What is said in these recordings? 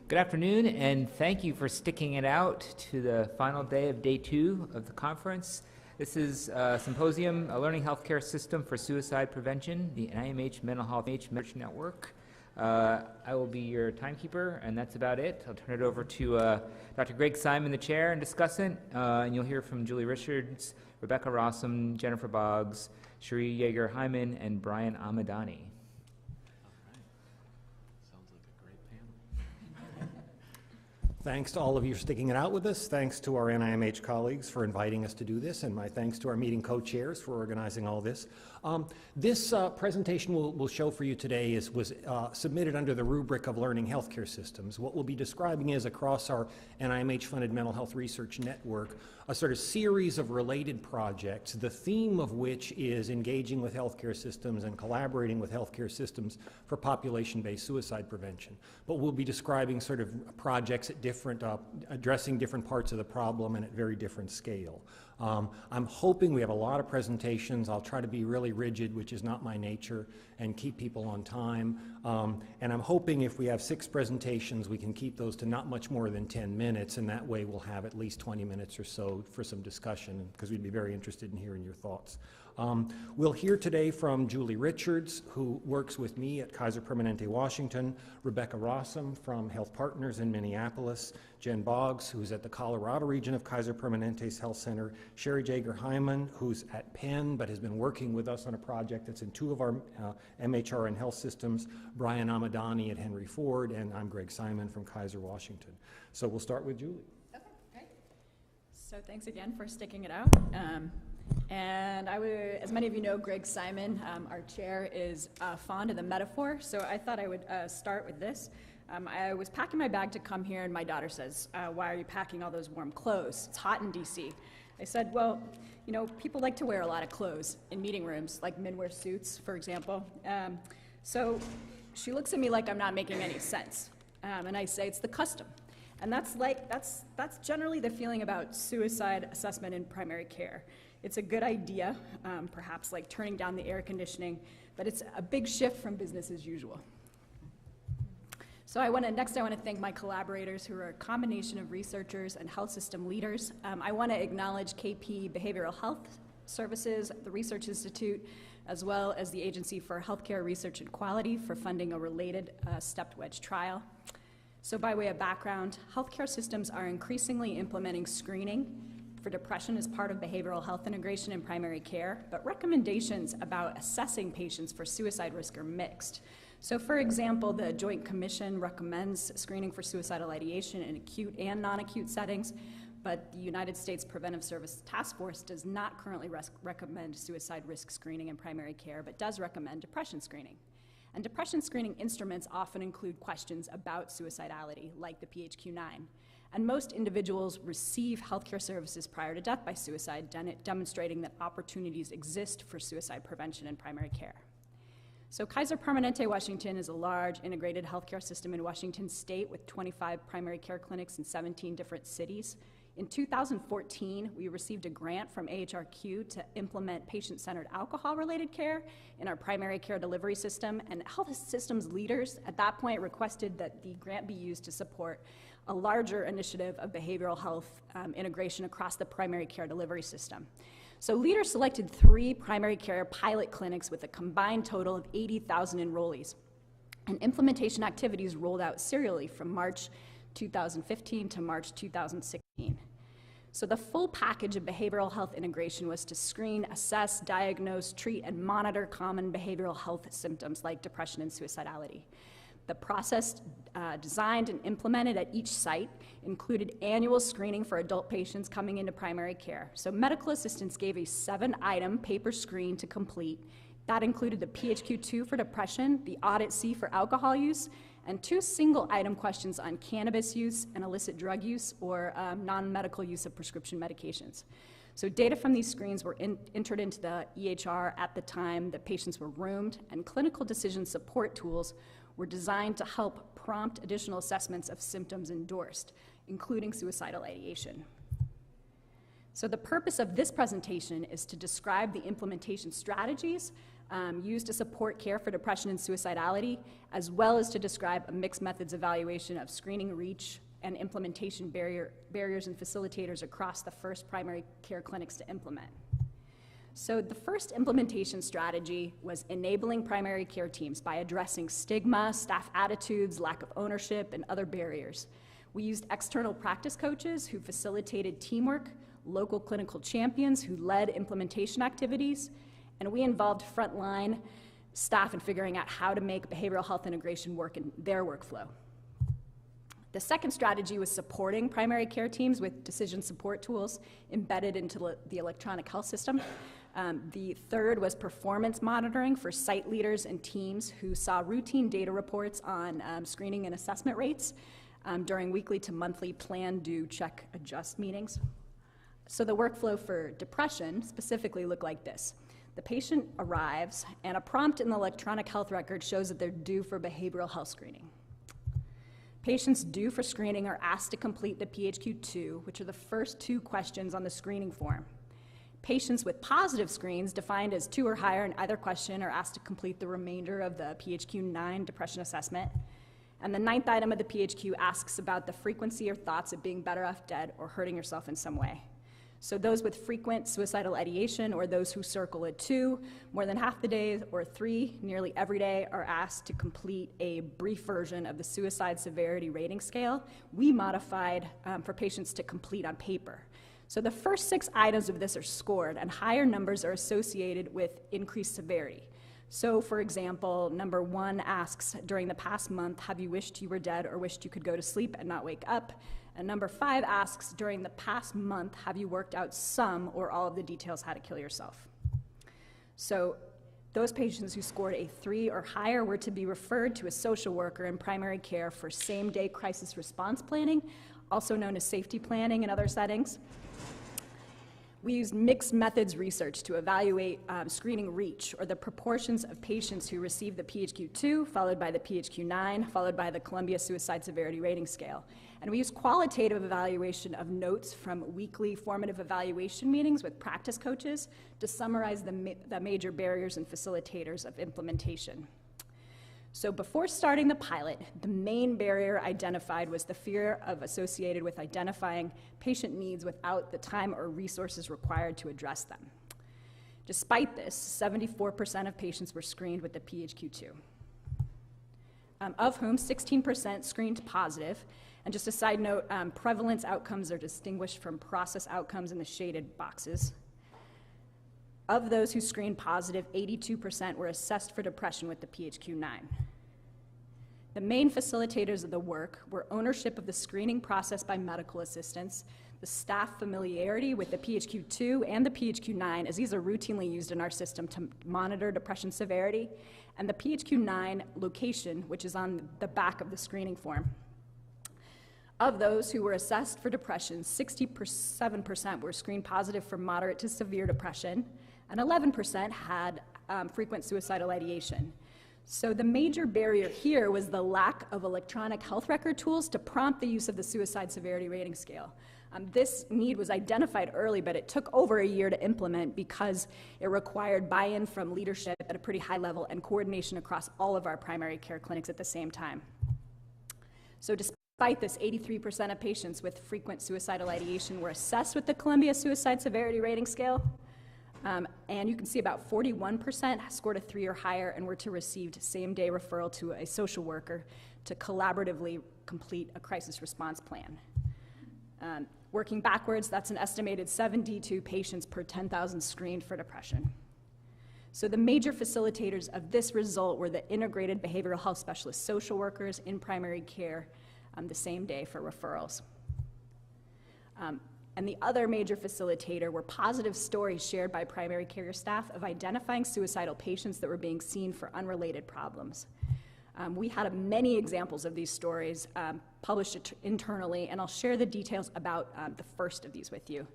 Good afternoon, and thank you for sticking it out to the final day of day 2 of the conference. This is Symposium, a Learning Healthcare System for Suicide Prevention, the NIMH Mental Health Research Network. I will be your timekeeper, and that's about it. I'll turn it over to Dr. Greg Simon, the chair and discussant, and you'll hear from Julie Richards, Rebecca Rossum, Jennifer Boggs, Cherie Yeager-Hyman, and Brian Amadani. Thanks to all of you for sticking it out with us. Thanks to our NIMH colleagues for inviting us to do this, and my thanks to our meeting co-chairs for organizing all this. This presentation we'll show for you today was submitted under the rubric of learning healthcare systems. What we'll be describing is across our NIMH-funded mental health research network, a sort of series of related projects, the theme of which is engaging with healthcare systems and collaborating with healthcare systems for population-based suicide prevention. But we'll be describing sort of projects at different, addressing different parts of the problem and at very different scale. I'm hoping we have a lot of presentations. I'll try to be really rigid, which is not my nature, and keep people on time. And I'm hoping if we have 6 presentations, we can keep those to not much more than 10 minutes, and that way we'll have at least 20 minutes or so for some discussion, because we'd be very interested in hearing your thoughts. We'll hear today from Julie Richards, who works with me at Kaiser Permanente, Washington, Rebecca Rossum from Health Partners in Minneapolis, Jen Boggs, who's at the Colorado region of Kaiser Permanente's Health Center, Cherie Yeager-Hyman, who's at Penn but has been working with us on a project that's in 2 of our MHRN health systems, Brian Amadani at Henry Ford, and I'm Greg Simon from Kaiser, Washington. So we'll start with Julie. Okay, great. So thanks again for sticking it out. And as many of you know, Greg Simon, our chair, is fond of the metaphor, so I thought I would start with this. I was packing my bag to come here, and my daughter says, why are you packing all those warm clothes? It's hot in DC. I said, well, you know, people like to wear a lot of clothes in meeting rooms, like men wear suits, for example. So she looks at me like I'm not making any sense, and I say it's the custom. And that's generally the feeling about suicide assessment in primary care. It's a good idea, perhaps like turning down the air conditioning, but it's a big shift from business as usual. So next I want to thank my collaborators, who are a combination of researchers and health system leaders. I want to acknowledge KP Behavioral Health Services, the Research Institute, as well as the Agency for Healthcare Research and Quality for funding a related stepped wedge trial. So by way of background, healthcare systems are increasingly implementing screening for depression as part of behavioral health integration in primary care, but recommendations about assessing patients for suicide risk are mixed. So for example, the Joint Commission recommends screening for suicidal ideation in acute and non-acute settings, but the United States Preventive Service Task Force does not currently recommend suicide risk screening in primary care, but does recommend depression screening. And depression screening instruments often include questions about suicidality, like the PHQ-9. And most individuals receive healthcare services prior to death by suicide, demonstrating that opportunities exist for suicide prevention in primary care. So Kaiser Permanente, Washington is a large integrated healthcare system in Washington state with 25 primary care clinics in 17 different cities. In 2014, we received a grant from AHRQ to implement patient-centered alcohol-related care in our primary care delivery system, and health systems leaders at that point requested that the grant be used to support a larger initiative of behavioral health integration across the primary care delivery system. So leaders selected 3 primary care pilot clinics with a combined total of 80,000 enrollees. And implementation activities rolled out serially from March 2015 to March 2016. So the full package of behavioral health integration was to screen, assess, diagnose, treat, and monitor common behavioral health symptoms like depression and suicidality. The process designed and implemented at each site included annual screening for adult patients coming into primary care. So medical assistants gave a 7-item paper screen to complete. That included the PHQ-2 for depression, the Audit C for alcohol use, and 2 single-item questions on cannabis use and illicit drug use or non-medical use of prescription medications. So data from these screens were entered into the EHR at the time that patients were roomed, and clinical decision support tools were designed to help prompt additional assessments of symptoms endorsed, including suicidal ideation. So the purpose of this presentation is to describe the implementation strategies used to support care for depression and suicidality, as well as to describe a mixed methods evaluation of screening reach and implementation barriers and facilitators across the first primary care clinics to implement. So the first implementation strategy was enabling primary care teams by addressing stigma, staff attitudes, lack of ownership, and other barriers. We used external practice coaches who facilitated teamwork, local clinical champions who led implementation activities, and we involved frontline staff in figuring out how to make behavioral health integration work in their workflow. The second strategy was supporting primary care teams with decision support tools embedded into the electronic health system. The third was performance monitoring for site leaders and teams who saw routine data reports on screening and assessment rates during weekly to monthly plan, do, check, adjust meetings. So the workflow for depression specifically looked like this. The patient arrives, and a prompt in the electronic health record shows that they're due for behavioral health screening. Patients due for screening are asked to complete the PHQ-2, which are the first 2 questions on the screening form. Patients with positive screens, defined as 2 or higher in either question, are asked to complete the remainder of the PHQ-9 depression assessment. And the 9th item of the PHQ asks about the frequency or thoughts of being better off dead or hurting yourself in some way. So those with frequent suicidal ideation, or those who circle a 2 more than half the day, or 3 nearly every day, are asked to complete a brief version of the suicide severity rating scale we modified for patients to complete on paper. So the first 6 items of this are scored, and higher numbers are associated with increased severity. So for example, number 1 asks, during the past month, have you wished you were dead or wished you could go to sleep and not wake up? And number 5 asks, during the past month, have you worked out some or all of the details how to kill yourself? So those patients who scored a 3 or higher were to be referred to a social worker in primary care for same-day crisis response planning, also known as safety planning in other settings. We used mixed methods research to evaluate screening reach, or the proportions of patients who received the PHQ-2, followed by the PHQ-9, followed by the Columbia Suicide Severity Rating Scale. And we used qualitative evaluation of notes from weekly formative evaluation meetings with practice coaches to summarize the major barriers and facilitators of implementation. So before starting the pilot, the main barrier identified was the fear associated with identifying patient needs without the time or resources required to address them. Despite this, 74% of patients were screened with the PHQ-2, of whom 16% screened positive. And just a side note, prevalence outcomes are distinguished from process outcomes in the shaded boxes. Of those who screened positive, 82% were assessed for depression with the PHQ-9. The main facilitators of the work were ownership of the screening process by medical assistants, the staff familiarity with the PHQ-2 and the PHQ-9, as these are routinely used in our system to monitor depression severity, and the PHQ-9 location, which is on the back of the screening form. Of those who were assessed for depression, 67% were screened positive for moderate to severe depression, and 11% had frequent suicidal ideation. So the major barrier here was the lack of electronic health record tools to prompt the use of the suicide severity rating scale. This need was identified early, but it took over a year to implement because it required buy-in from leadership at a pretty high level and coordination across all of our primary care clinics at the same time. So despite this, 83% of patients with frequent suicidal ideation were assessed with the Columbia Suicide Severity Rating Scale. And you can see about 41% scored a 3 or higher and were to receive same-day referral to a social worker to collaboratively complete a crisis response plan. Working backwards, that's an estimated 72 patients per 10,000 screened for depression. So the major facilitators of this result were the integrated behavioral health specialist social workers in primary care the same day for referrals. And the other major facilitator were positive stories shared by primary care staff of identifying suicidal patients that were being seen for unrelated problems. We had many examples of these stories published internally, and I'll share the details about the first of these with you.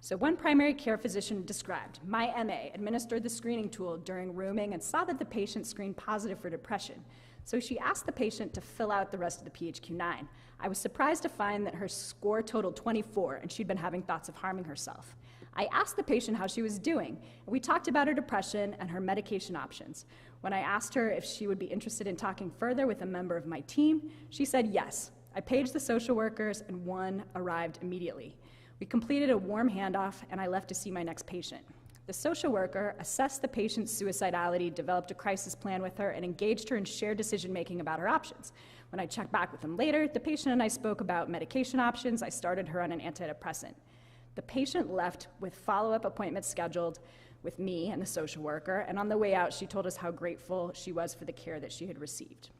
So one primary care physician described, my MA administered the screening tool during rooming and saw that the patient screened positive for depression. So she asked the patient to fill out the rest of the PHQ-9. I was surprised to find that her score totaled 24 and she'd been having thoughts of harming herself. I asked the patient how she was doing, and we talked about her depression and her medication options. When I asked her if she would be interested in talking further with a member of my team, she said yes. I paged the social workers, and one arrived immediately. We completed a warm handoff, and I left to see my next patient. The social worker assessed the patient's suicidality, developed a crisis plan with her, and engaged her in shared decision-making about her options. When I checked back with them later, the patient and I spoke about medication options. I started her on an antidepressant. The patient left with follow-up appointments scheduled with me and the social worker, and on the way out, she told us how grateful she was for the care that she had received.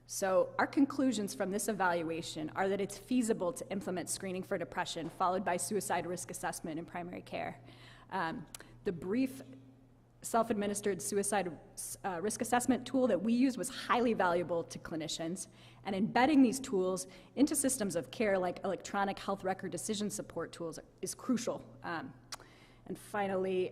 So our conclusions from this evaluation are that it's feasible to implement screening for depression, followed by suicide risk assessment in primary care. The brief self-administered suicide risk assessment tool that we used was highly valuable to clinicians, and embedding these tools into systems of care like electronic health record decision support tools is crucial. And finally,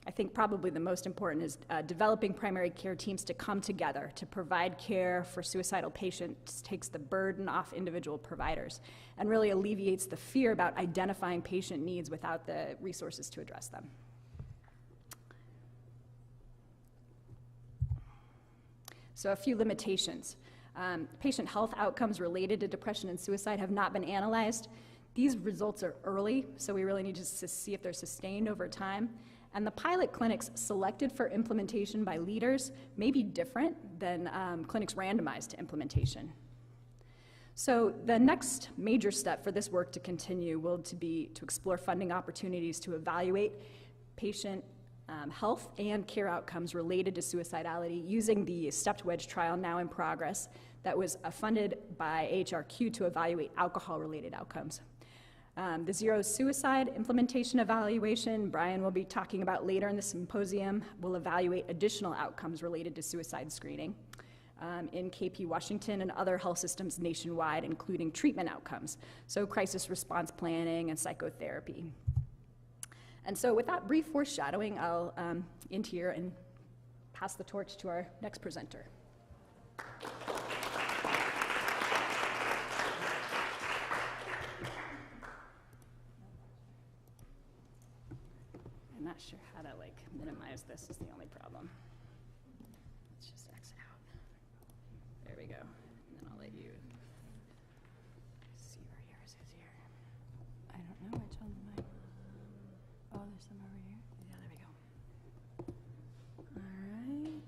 I think probably the most important is developing primary care teams to come together to provide care for suicidal patients takes the burden off individual providers and really alleviates the fear about identifying patient needs without the resources to address them. So a few limitations. Patient health outcomes related to depression and suicide have not been analyzed. These results are early, so we really need to see if they're sustained over time. And the pilot clinics selected for implementation by leaders may be different than clinics randomized to implementation. So the next major step for this work to continue will be to explore funding opportunities to evaluate patient health and care outcomes related to suicidality using the stepped wedge trial now in progress that was funded by AHRQ to evaluate alcohol-related outcomes. The Zero Suicide Implementation Evaluation, Brian will be talking about later in the symposium, will evaluate additional outcomes related to suicide screening in KP Washington and other health systems nationwide, including treatment outcomes, so crisis response planning and psychotherapy. And so with that brief foreshadowing, I'll end here and pass the torch to our next presenter. I'm not sure how to minimize this is the only problem. Let's just exit out. There we go. And then I'll let you see where yours is here. I don't know which one's mine. Oh, there's some over here. Yeah, there we go. All right.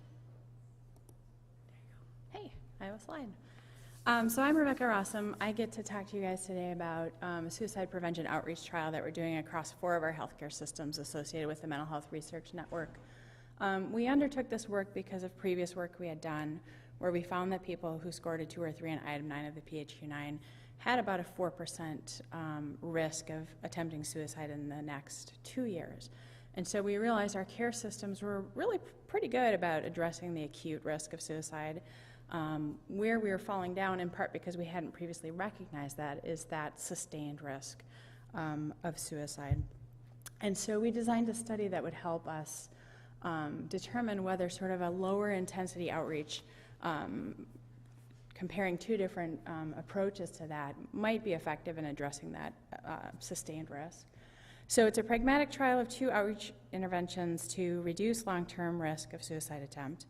There you go. Hey, I have a slide. So I'm Rebecca Rossum. I get to talk to you guys today about a suicide prevention outreach trial that we're doing across 4 of our healthcare systems associated with the Mental Health Research Network. We undertook this work because of previous work we had done where we found that people who scored a 2 or 3 on item 9 of the PHQ-9 had about a 4% risk of attempting suicide in the next 2 years. And so we realized our care systems were really pretty good about addressing the acute risk of suicide. Where we were falling down, in part because we hadn't previously recognized that, is that sustained risk of suicide. And so we designed a study that would help us determine whether sort of a lower intensity outreach, comparing 2 different approaches to that, might be effective in addressing that sustained risk. So it's a pragmatic trial of 2 outreach interventions to reduce long-term risk of suicide attempt.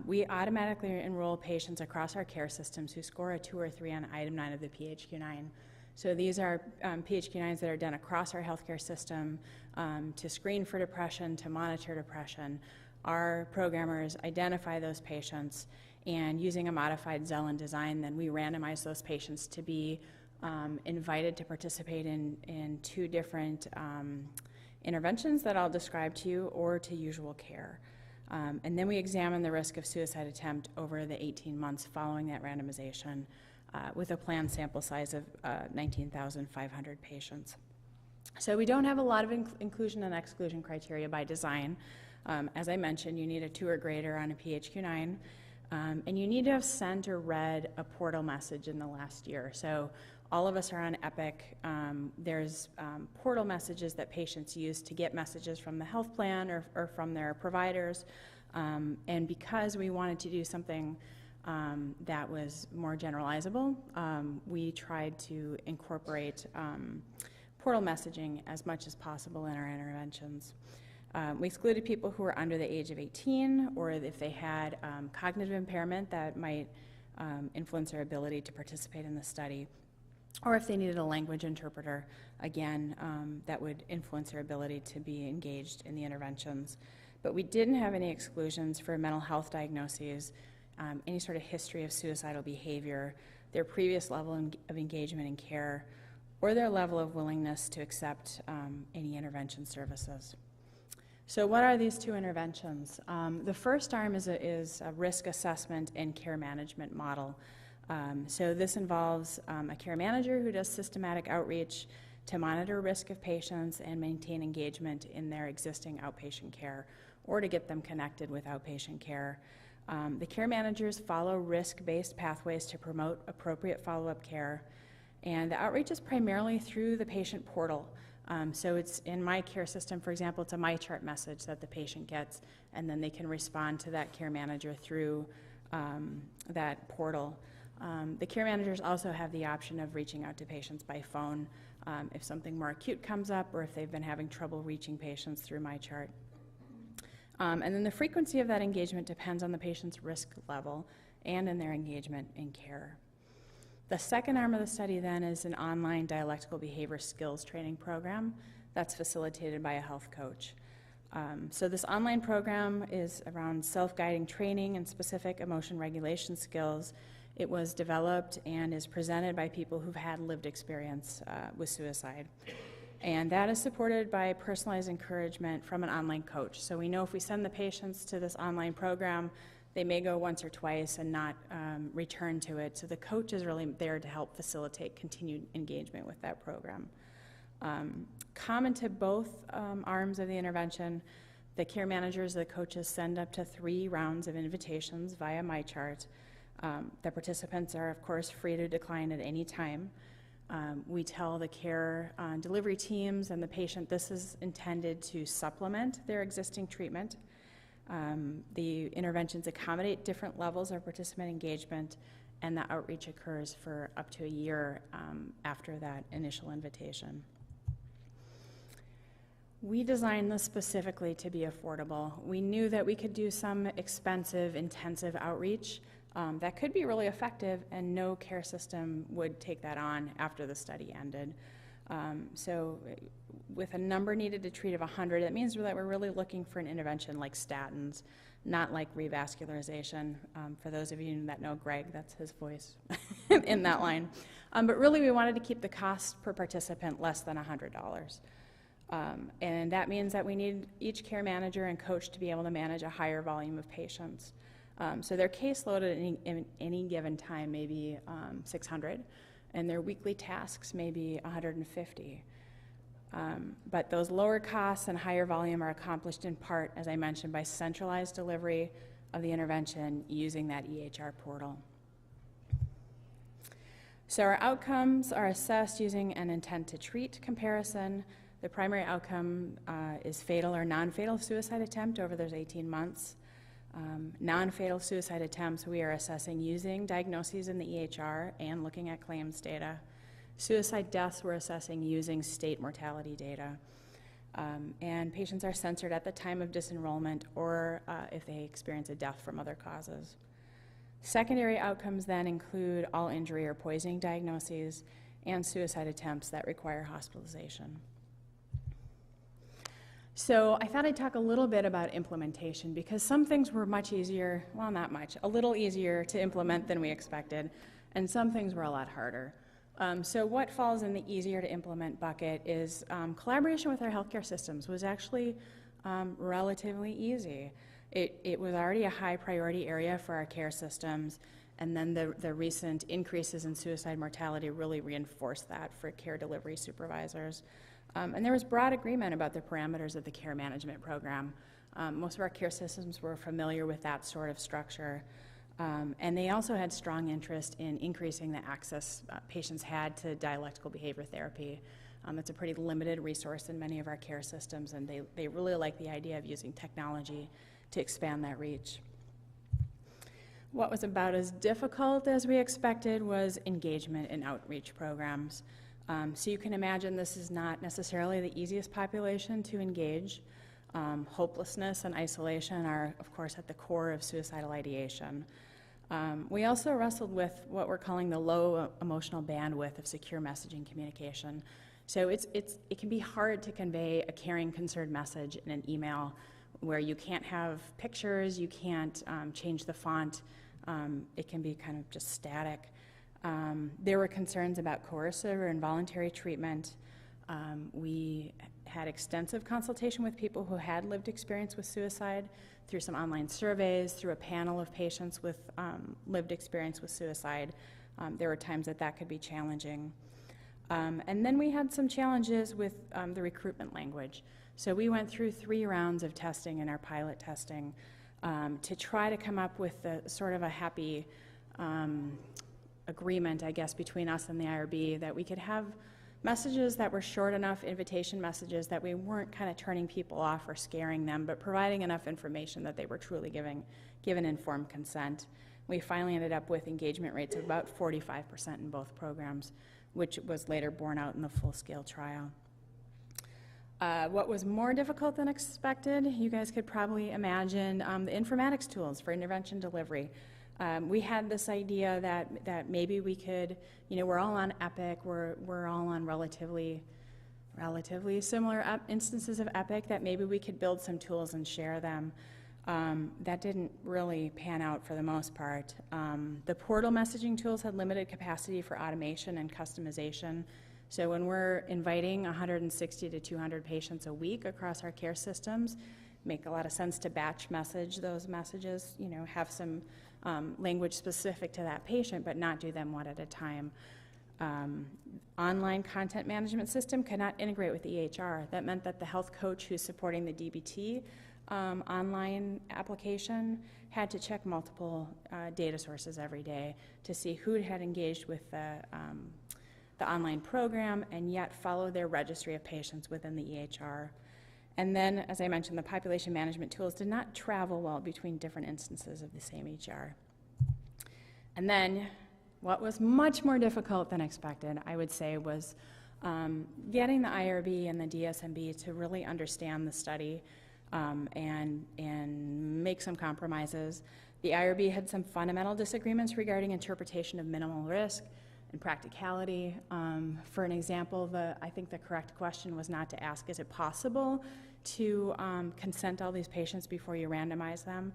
We automatically enroll patients across our care systems who score a 2 or 3 on item 9 of the PHQ-9. So these are PHQ-9s that are done across our healthcare system to screen for depression, to monitor depression. Our programmers identify those patients, and using a modified Zellen design, then we randomize those patients to be invited to participate in 2 different interventions that I'll describe to you, or to usual care. And then we examine the risk of suicide attempt over the 18 months following that randomization with a planned sample size of 19,500 patients. So we don't have a lot of inclusion and exclusion criteria by design. As I mentioned, you need a 2 or greater on a PHQ-9, and you need to have sent or read a portal message in the last year. So all of us are on Epic. There's portal messages that patients use to get messages from the health plan or from their providers. And because we wanted to do something that was more generalizable. We tried to incorporate portal messaging as much as possible in our interventions. We excluded people who were under the age of 18, or if they had cognitive impairment that might influence their ability to participate in the study, or if they needed a language interpreter, again, that would influence their ability to be engaged in the interventions. But we didn't have any exclusions for mental health diagnoses, any sort of history of suicidal behavior, their previous level of engagement in care, or their level of willingness to accept any intervention services. So what are these two interventions? The first arm is a risk assessment and care management model. So this involves a care manager who does systematic outreach to monitor risk of patients and maintain engagement in their existing outpatient care, or to get them connected with outpatient care. The care managers follow risk-based pathways to promote appropriate follow-up care, and the outreach is primarily through the patient portal. So it's in my care system, for example, it's a MyChart message that the patient gets, and then they can respond to that care manager through that portal. The care managers also have the option of reaching out to patients by phone if something more acute comes up, or if they've been having trouble reaching patients through MyChart. And then the frequency of that engagement depends on the patient's risk level and in their engagement in care. The second arm of the study then is an online dialectical behavior skills training program that's facilitated by a health coach. So this online program is around self-guiding training and specific emotion regulation skills. It was developed and is presented by people who've had lived experience with suicide. And that is supported by personalized encouragement from an online coach. So we know if we send the patients to this online program, they may go once or twice and not return to it. So the coach is really there to help facilitate continued engagement with that program. Common to both arms of the intervention, the care managers, the coaches send up to 3 rounds of invitations via MyChart. The participants are, of course, free to decline at any time. We tell the care delivery teams and the patient this is intended to supplement their existing treatment. The interventions accommodate different levels of participant engagement, and the outreach occurs for up to a year after that initial invitation. We designed this specifically to be affordable. We knew that we could do some expensive, intensive outreach that could be really effective, and no care system would take that on after the study ended. So with a number needed to treat of 100, that means that we're really looking for an intervention like statins, not like revascularization. For those of you that know Greg, that's his voice in that line. But really we wanted to keep the cost per participant less than $100. And that means that we need each care manager and coach to be able to manage a higher volume of patients. So their caseload at any given time may be 600, and their weekly tasks may be 150. But those lower costs and higher volume are accomplished in part, as I mentioned, by centralized delivery of the intervention using that EHR portal. So our outcomes are assessed using an intent to treat comparison. The primary outcome is fatal or non-fatal suicide attempt over those 18 months. Non-fatal suicide attempts we are assessing using diagnoses in the EHR and looking at claims data. Suicide deaths we're assessing using state mortality data. And patients are censored at the time of disenrollment or if they experience a death from other causes. Secondary outcomes then include all injury or poisoning diagnoses and suicide attempts that require hospitalization. So I thought I'd talk a little bit about implementation, because some things were much easier, well, not much, a little easier to implement than we expected, and some things were a lot harder. So what falls in the easier to implement bucket is collaboration with our healthcare systems was actually relatively easy. It was already a high priority area for our care systems, and then the recent increases in suicide mortality really reinforced that for care delivery supervisors. And there was broad agreement about the parameters of the care management program. Most of our care systems were familiar with that sort of structure. And they also had strong interest in increasing the access patients had to dialectical behavior therapy. It's a pretty limited resource in many of our care systems, and they really like the idea of using technology to expand that reach. What was about as difficult as we expected was engagement in outreach programs. So you can imagine this is not necessarily the easiest population to engage. Hopelessness and isolation are, of course, at the core of suicidal ideation. We also wrestled with what we're calling the low emotional bandwidth of secure messaging communication. So it can be hard to convey a caring, concerned message in an email where you can't have pictures, you can't change the font. It can be kind of just static. There were concerns about coercive or involuntary treatment. We had extensive consultation with people who had lived experience with suicide through some online surveys, through a panel of patients with lived experience with suicide. There were times that could be challenging. And then we had some challenges with the recruitment language. So we went through 3 rounds of testing in our pilot testing to try to come up with sort of a happy agreement, I guess, between us and the IRB that we could have messages that were short enough, invitation messages, that we weren't kind of turning people off or scaring them, but providing enough information that they were truly given informed consent. We finally ended up with engagement rates of about 45% in both programs, which was later borne out in the full-scale trial. What was more difficult than expected, you guys could probably imagine the informatics tools for intervention delivery. We had this idea that maybe we could, we're all on Epic, we're all on relatively similar instances of Epic, that maybe we could build some tools and share them. That didn't really pan out for the most part. The portal messaging tools had limited capacity for automation and customization. So when we're inviting 160 to 200 patients a week across our care systems, make a lot of sense to batch message those messages, have some language specific to that patient, but not do them one at a time. Online content management system could not integrate with EHR. That meant that the health coach who's supporting the DBT online application had to check multiple data sources every day to see who had engaged with the online program and yet follow their registry of patients within the EHR. And then, as I mentioned, the population management tools did not travel well between different instances of the same EHR. And then, what was much more difficult than expected, I would say, was getting the IRB and the DSMB to really understand the study and make some compromises. The IRB had some fundamental disagreements regarding interpretation of minimal risk and practicality. For an example, I think the correct question was not to ask, is it possible to consent all these patients before you randomize them?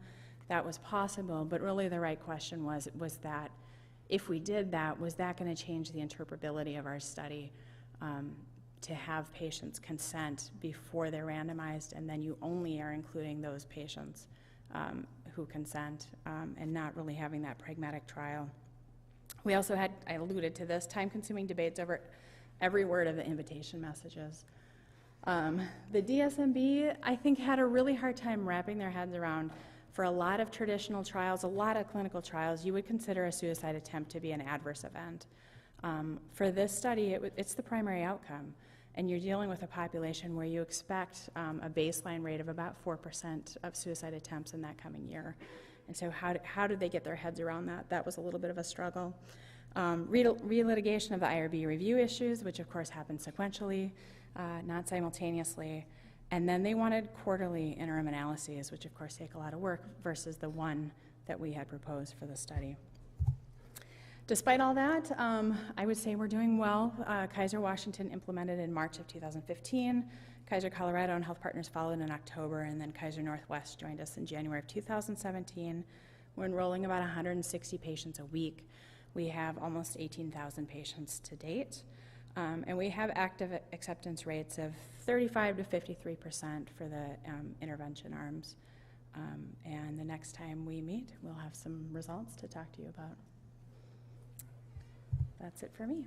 That was possible, but really the right question was that if we did that, was that going to change the interpretability of our study to have patients consent before they're randomized, and then you only are including those patients who consent and not really having that pragmatic trial. We also had, I alluded to this, time-consuming debates over every word of the invitation messages. The DSMB, I think, had a really hard time wrapping their heads around, for a lot of traditional trials, a lot of clinical trials, you would consider a suicide attempt to be an adverse event. For this study, it's the primary outcome, and you're dealing with a population where you expect a baseline rate of about 4% of suicide attempts in that coming year. And so how did they get their heads around that? That was a little bit of a struggle. Relitigation of the IRB review issues, which of course happened sequentially, not simultaneously. And then they wanted quarterly interim analyses, which of course take a lot of work, versus the one that we had proposed for the study. Despite all that, I would say we're doing well. Kaiser Washington implemented in March of 2015. Kaiser Colorado and Health Partners followed in October, and then Kaiser Northwest joined us in January of 2017. We're enrolling about 160 patients a week. We have almost 18,000 patients to date, and we have active acceptance rates of 35 to 53% for the intervention arms. And the next time we meet, we'll have some results to talk to you about. That's it for me.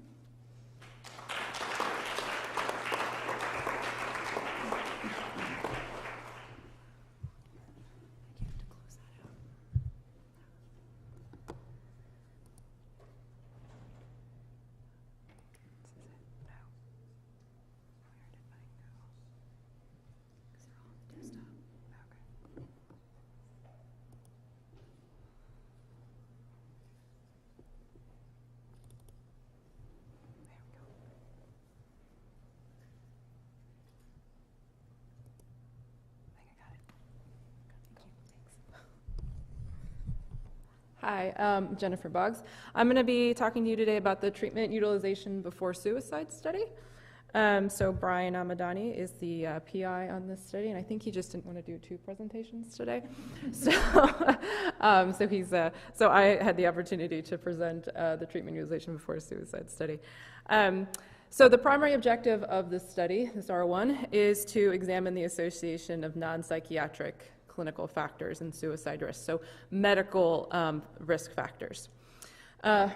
Hi, Jennifer Boggs. I'm going to be talking to you today about the treatment utilization before suicide study. So Brian Amadani is the PI on this study, and I think he just didn't want to do 2 presentations today. So, so I had the opportunity to present the treatment utilization before suicide study. So the primary objective of this study, this R1, is to examine the association of non-psychiatric clinical factors in suicide risk, so medical risk factors.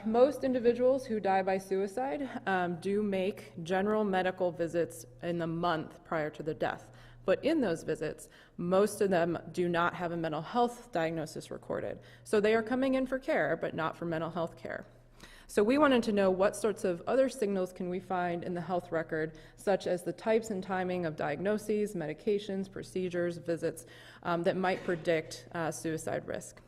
Most individuals who die by suicide do make general medical visits in the month prior to their death. But in those visits, most of them do not have a mental health diagnosis recorded. So they are coming in for care, but not for mental health care. So we wanted to know what sorts of other signals can we find in the health record, such as the types and timing of diagnoses, medications, procedures, visits, that might predict suicide risk.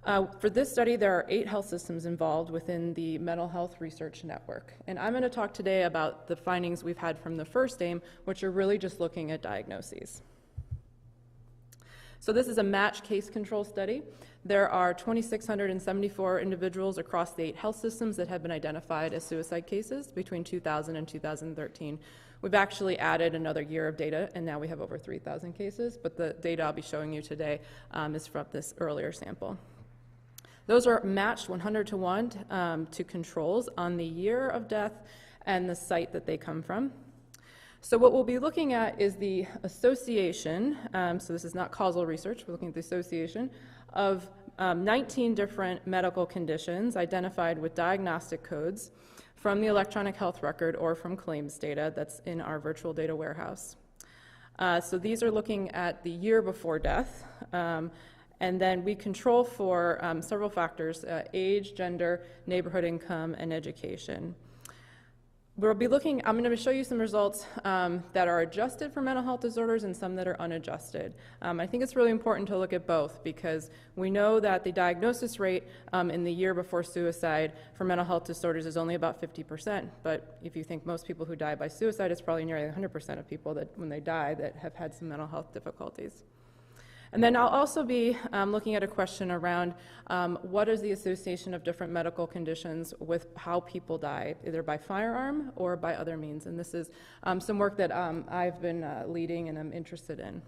For this study, there are 8 health systems involved within the Mental Health Research Network. And I'm going to talk today about the findings we've had from the first AIM, which are really just looking at diagnoses. So this is a matched case control study. There are 2,674 individuals across the 8 health systems that have been identified as suicide cases between 2000 and 2013. We've actually added another year of data, and now we have over 3,000 cases, but the data I'll be showing you today is from this earlier sample. Those are matched 100 to 1 to controls on the year of death and the site that they come from. So what we'll be looking at is the association, so this is not causal research, we're looking at the association of 19 different medical conditions identified with diagnostic codes from the electronic health record or from claims data that's in our virtual data warehouse. So these are looking at the year before death. And then we control for several factors, age, gender, neighborhood income, and education. I'm going to show you some results that are adjusted for mental health disorders and some that are unadjusted. I think it's really important to look at both because we know that the diagnosis rate in the year before suicide for mental health disorders is only about 50%. But if you think most people who die by suicide, it's probably nearly 100% of people that when they die that have had some mental health difficulties. And then I'll also be looking at a question around what is the association of different medical conditions with how people die, either by firearm or by other means. And this is some work that I've been leading and I'm interested in.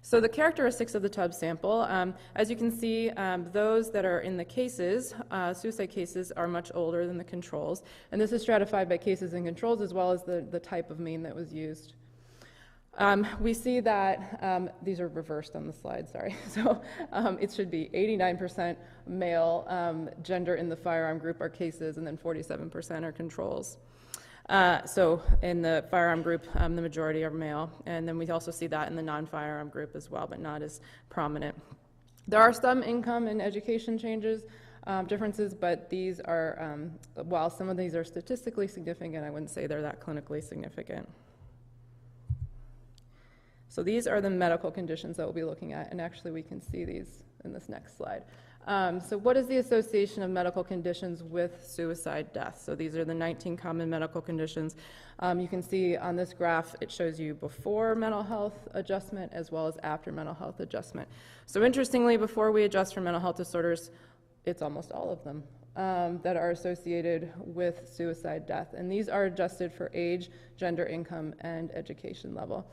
So the characteristics of the TUB sample, as you can see, those that are in the cases, suicide cases, are much older than the controls. And this is stratified by cases and controls as well as the type of mean that was used. We see that these are reversed on the slide, sorry. So it should be 89% male gender in the firearm group are cases, and then 47% are controls. So in the firearm group, the majority are male, and then we also see that in the non-firearm group as well, but not as prominent. There are some income and education differences, but these are, while some of these are statistically significant, I wouldn't say they're that clinically significant. So these are the medical conditions that we'll be looking at, and actually we can see these in this next slide. So what is the association of medical conditions with suicide death? So these are the 19 common medical conditions. You can see on this graph, it shows you before mental health adjustment as well as after mental health adjustment. So interestingly, before we adjust for mental health disorders, it's almost all of them that are associated with suicide death. And these are adjusted for age, gender, income, and education level.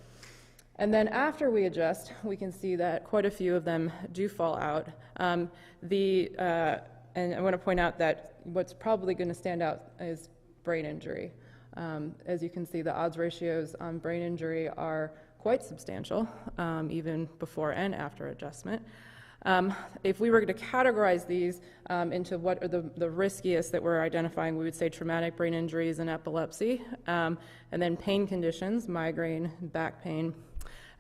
And then after we adjust, we can see that quite a few of them do fall out. And I want to point out that what's probably going to stand out is brain injury. As you can see, the odds ratios on brain injury are quite substantial, even before and after adjustment. If we were to categorize these into what are the riskiest that we're identifying, we would say traumatic brain injuries and epilepsy, and then pain conditions, migraine, back pain,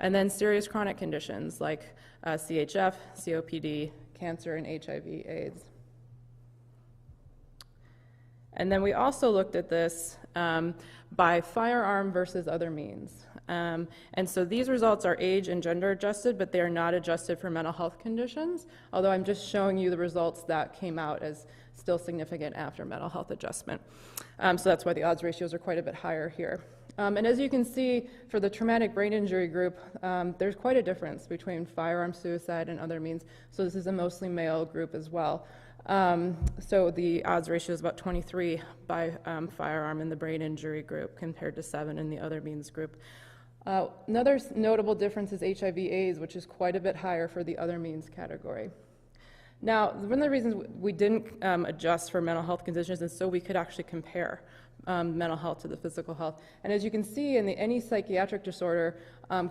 and then serious chronic conditions like CHF, COPD, cancer, and HIV/AIDS. And then we also looked at this by firearm versus other means. And so these results are age and gender adjusted, but they are not adjusted for mental health conditions, although I'm just showing you the results that came out as still significant after mental health adjustment. So that's why the odds ratios are quite a bit higher here. And as you can see, for the traumatic brain injury group, there's quite a difference between firearm suicide and other means. So this is a mostly male group as well. So the odds ratio is about 23 by firearm in the brain injury group compared to 7 in the other means group. Another notable difference is HIV/AIDS, which is quite a bit higher for the other means category. Now, one of the reasons we didn't adjust for mental health conditions is so we could actually compare mental health to the physical health. And as you can see in any psychiatric disorder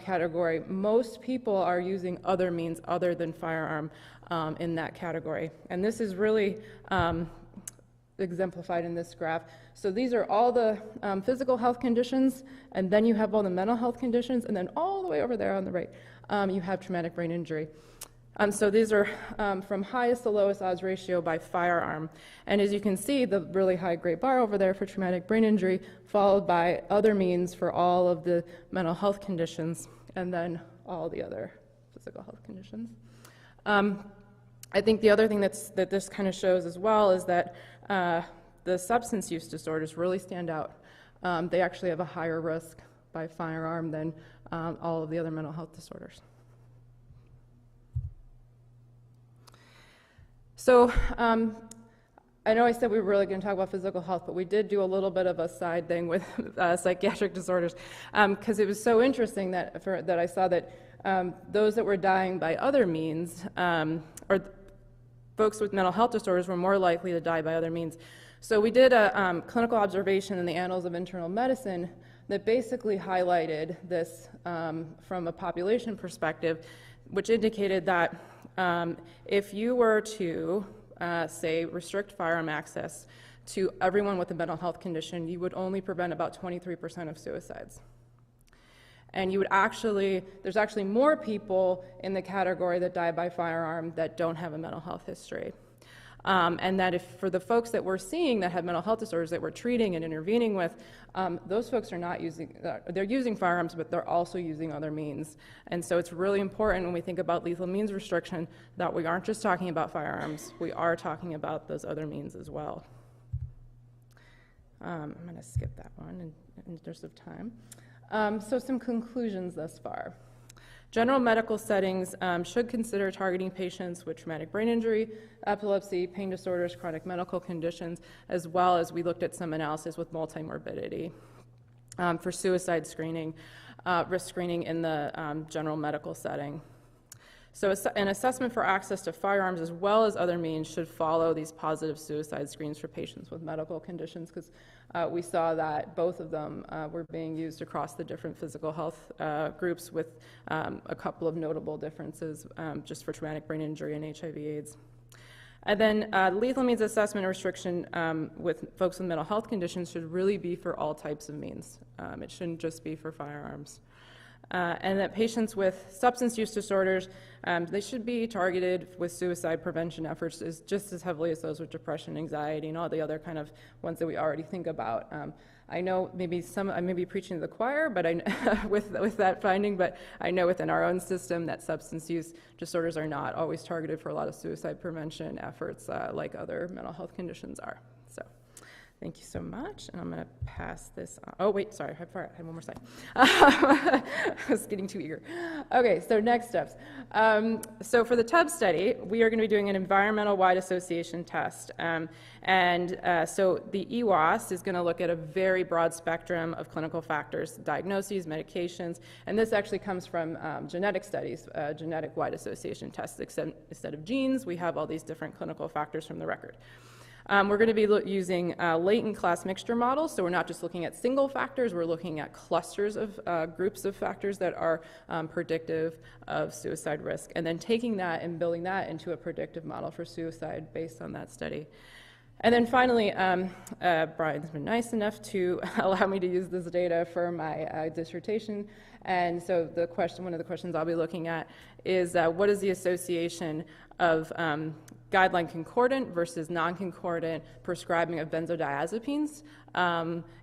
category, most people are using other means other than firearm in that category. And this is really exemplified in this graph. So these are all the physical health conditions, and then you have all the mental health conditions, and then all the way over there on the right, you have traumatic brain injury. So these are from highest to lowest odds ratio by firearm. And as you can see, the really high gray bar over there for traumatic brain injury, followed by other means for all of the mental health conditions, and then all the other physical health conditions. I think the other thing that this kind of shows as well is that the substance use disorders really stand out. They actually have a higher risk by firearm than all of the other mental health disorders. So I know I said we were really going to talk about physical health, but we did do a little bit of a side thing with psychiatric disorders because it was so interesting that I saw that those that were dying by other means, or folks with mental health disorders, were more likely to die by other means. So we did a clinical observation in the Annals of Internal Medicine that basically highlighted this from a population perspective, which indicated that if you were to, say, restrict firearm access to everyone with a mental health condition, you would only prevent about 23% of suicides. And you would there's actually more people in the category that die by firearm that don't have a mental health history. And that for the folks that we're seeing that have mental health disorders that we're treating and intervening with, those folks are not they're using firearms, but they're also using other means. And so it's really important when we think about lethal means restriction that we aren't just talking about firearms, we are talking about those other means as well. I'm going to skip that one in the interest of time. So some conclusions thus far. General medical settings should consider targeting patients with traumatic brain injury, epilepsy, pain disorders, chronic medical conditions, as well as we looked at some analysis with multimorbidity. For suicide screening, risk screening in the general medical setting. So an assessment for access to firearms as well as other means should follow these positive suicide screens for patients with medical conditions, because we saw that both of them were being used across the different physical health groups with a couple of notable differences just for traumatic brain injury and HIV/AIDS. And then lethal means assessment or restriction with folks with mental health conditions should really be for all types of means. It shouldn't just be for firearms. And that patients with substance use disorders, they should be targeted with suicide prevention efforts just as heavily as those with depression, anxiety, and all the other kind of ones that we already think about. I know I may be preaching to the choir, but with that finding, but I know within our own system that substance use disorders are not always targeted for a lot of suicide prevention efforts like other mental health conditions are. So. Thank you so much, and I'm going to pass this on. Oh, wait, sorry, I had one more slide. I was getting too eager. Okay, so next steps. So for the TUB study, we are going to be doing an environmental wide association test. So the EWAS is going to look at a very broad spectrum of clinical factors, diagnoses, medications, and this actually comes from genetic studies, genetic wide association tests. Instead of genes, we have all these different clinical factors from the record. We're going to be using latent class mixture models, so we're not just looking at single factors, we're looking at clusters of groups of factors that are predictive of suicide risk, and then taking that and building that into a predictive model for suicide based on that study. And then finally, Brian's been nice enough to allow me to use this data for my dissertation. And so one of the questions I'll be looking at is what is the association of guideline concordant versus non-concordant prescribing of benzodiazepines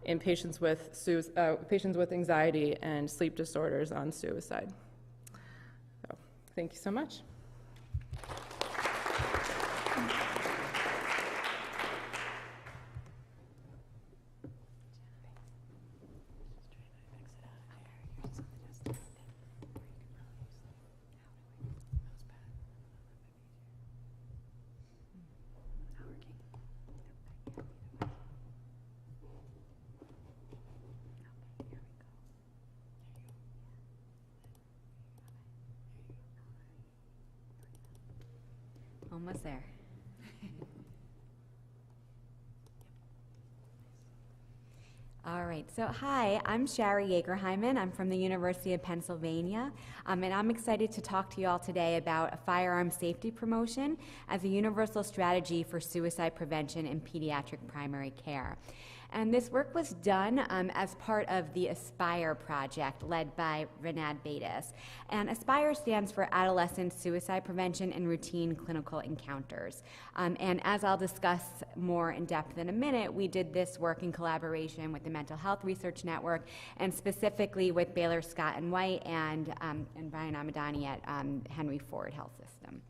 in patients with anxiety and sleep disorders on suicide. So, thank you so much. Almost there. All right, so hi, I'm Shari Yeager-Hyman. I'm from the University of Pennsylvania, and I'm excited to talk to you all today about a firearm safety promotion as a universal strategy for suicide prevention in pediatric primary care. And this work was done as part of the ASPIRE project led by Renad Betis. And ASPIRE stands for Adolescent Suicide Prevention and Routine Clinical Encounters. And as I'll discuss more in depth in a minute, we did this work in collaboration with the Mental Health Research Network and specifically with Baylor Scott and White and Brian Amadani at Henry Ford Health System.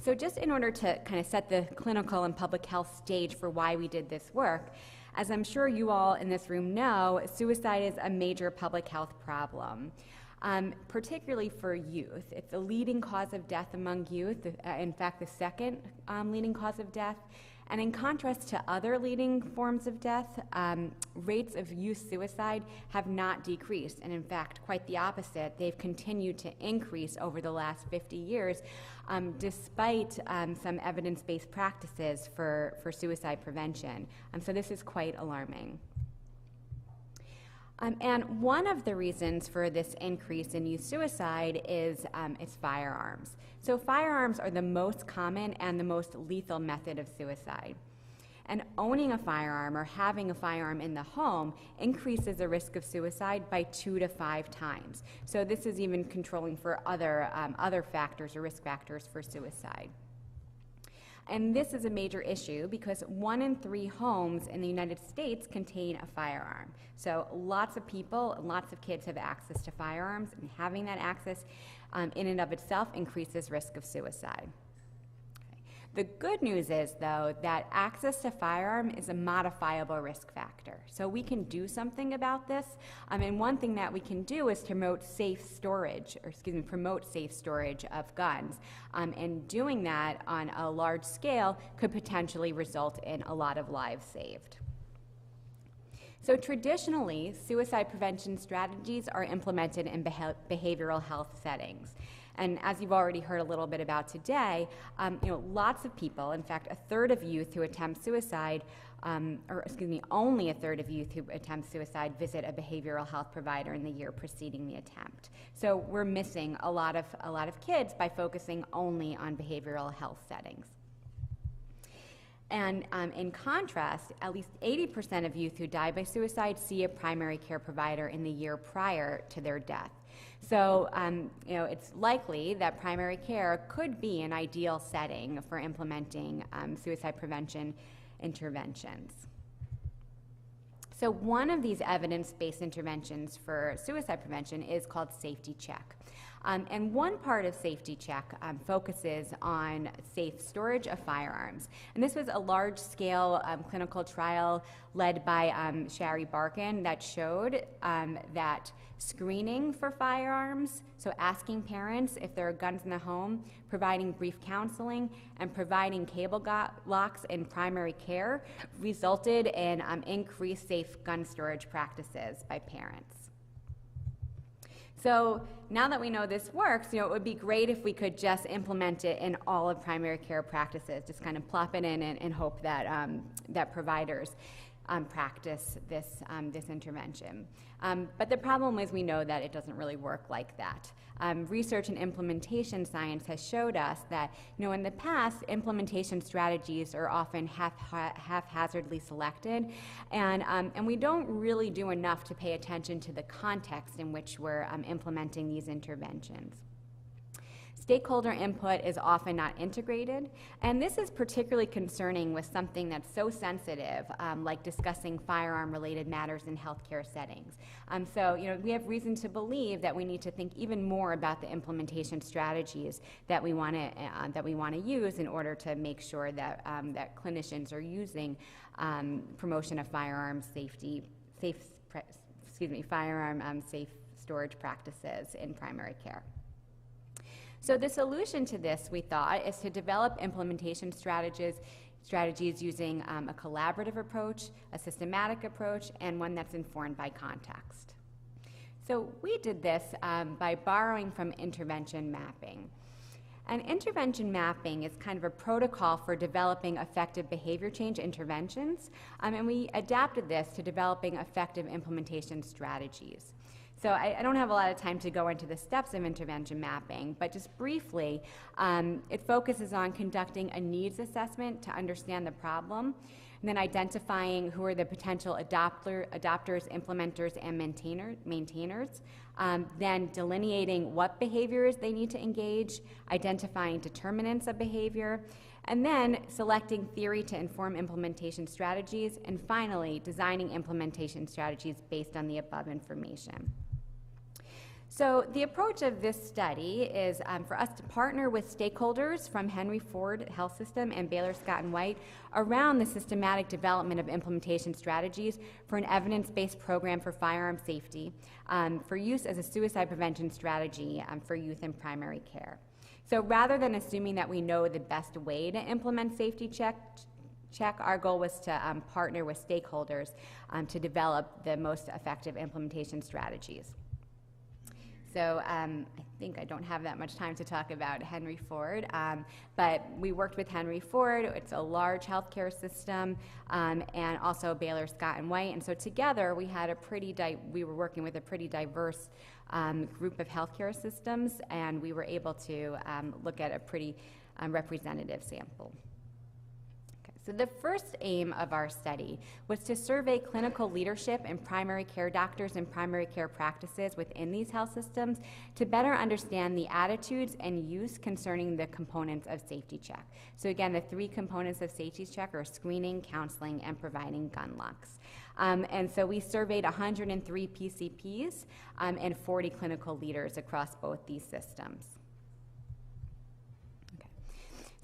So just in order to kind of set the clinical and public health stage for why we did this work, as I'm sure you all in this room know, suicide is a major public health problem, particularly for youth. It's a leading cause of death among youth, in fact, the second leading cause of death. And in contrast to other leading forms of death, rates of youth suicide have not decreased, and in fact, quite the opposite. They've continued to increase over the last 50 years, despite some evidence-based practices for suicide prevention. So this is quite alarming. And one of the reasons for this increase in youth suicide is firearms. So firearms are the most common and the most lethal method of suicide. And owning a firearm or having a firearm in the home increases the risk of suicide by 2 to 5 times. So this is even controlling for other factors or risk factors for suicide. And this is a major issue because 1 in 3 homes in the United States contain a firearm. So lots of people, lots of kids have access to firearms, and having that access in and of itself increases risk of suicide. The good news is, though, that access to firearm is a modifiable risk factor. So we can do something about this. And one thing that we can do is promote safe storage of guns. And doing that on a large scale could potentially result in a lot of lives saved. So traditionally, suicide prevention strategies are implemented in behavioral health settings. And as you've already heard a little bit about today, lots of people, in fact, a third of youth who attempt suicide, only a third of youth who attempt suicide visit a behavioral health provider in the year preceding the attempt. So we're missing a lot of kids by focusing only on behavioral health settings. And in contrast, at least 80% of youth who die by suicide see a primary care provider in the year prior to their death. So, it's likely that primary care could be an ideal setting for implementing suicide prevention interventions. So one of these evidence-based interventions for suicide prevention is called Safety Check. And one part of Safety Check focuses on safe storage of firearms. And this was a large-scale clinical trial led by Shari Barkin that showed that screening for firearms, so asking parents if there are guns in the home, providing brief counseling, and providing cable locks in primary care resulted in increased safe gun storage practices by parents. So now that we know this works, it would be great if we could just implement it in all of primary care practices, just kind of plop it in and hope that, that providers practice this intervention. But the problem is we know that it doesn't really work like that. Research and implementation science has showed us that, in the past, implementation strategies are often haphazardly selected, and we don't really do enough to pay attention to the context in which we're implementing these interventions. Stakeholder input is often not integrated, and this is particularly concerning with something that's so sensitive, like discussing firearm-related matters in healthcare settings. So, we have reason to believe that we need to think even more about the implementation strategies that we want to use in order to make sure that that clinicians are using promotion of firearm safe storage practices in primary care. So the solution to this, we thought, is to develop implementation strategies using a collaborative approach, a systematic approach, and one that's informed by context. So we did this by borrowing from intervention mapping. And intervention mapping is kind of a protocol for developing effective behavior change interventions, and we adapted this to developing effective implementation strategies. So I don't have a lot of time to go into the steps of intervention mapping, but just briefly, it focuses on conducting a needs assessment to understand the problem, and then identifying who are the potential adopters, implementers, and maintainers, then delineating what behaviors they need to engage, identifying determinants of behavior, and then selecting theory to inform implementation strategies, and finally, designing implementation strategies based on the above information. So the approach of this study is for us to partner with stakeholders from Henry Ford Health System and Baylor Scott & White around the systematic development of implementation strategies for an evidence-based program for firearm safety for use as a suicide prevention strategy for youth in primary care. So rather than assuming that we know the best way to implement safety check, our goal was to partner with stakeholders to develop the most effective implementation strategies. So I think I don't have that much time to talk about Henry Ford, but we worked with Henry Ford. It's a large healthcare system, and also Baylor Scott & White. And so together we had we were working with a pretty diverse group of healthcare systems, and we were able to look at a pretty representative sample. So the first aim of our study was to survey clinical leadership and primary care doctors and primary care practices within these health systems to better understand the attitudes and use concerning the components of safety check. So again, the three components of safety check are screening, counseling, and providing gun locks. And so we surveyed 103 PCPs and 40 clinical leaders across both these systems.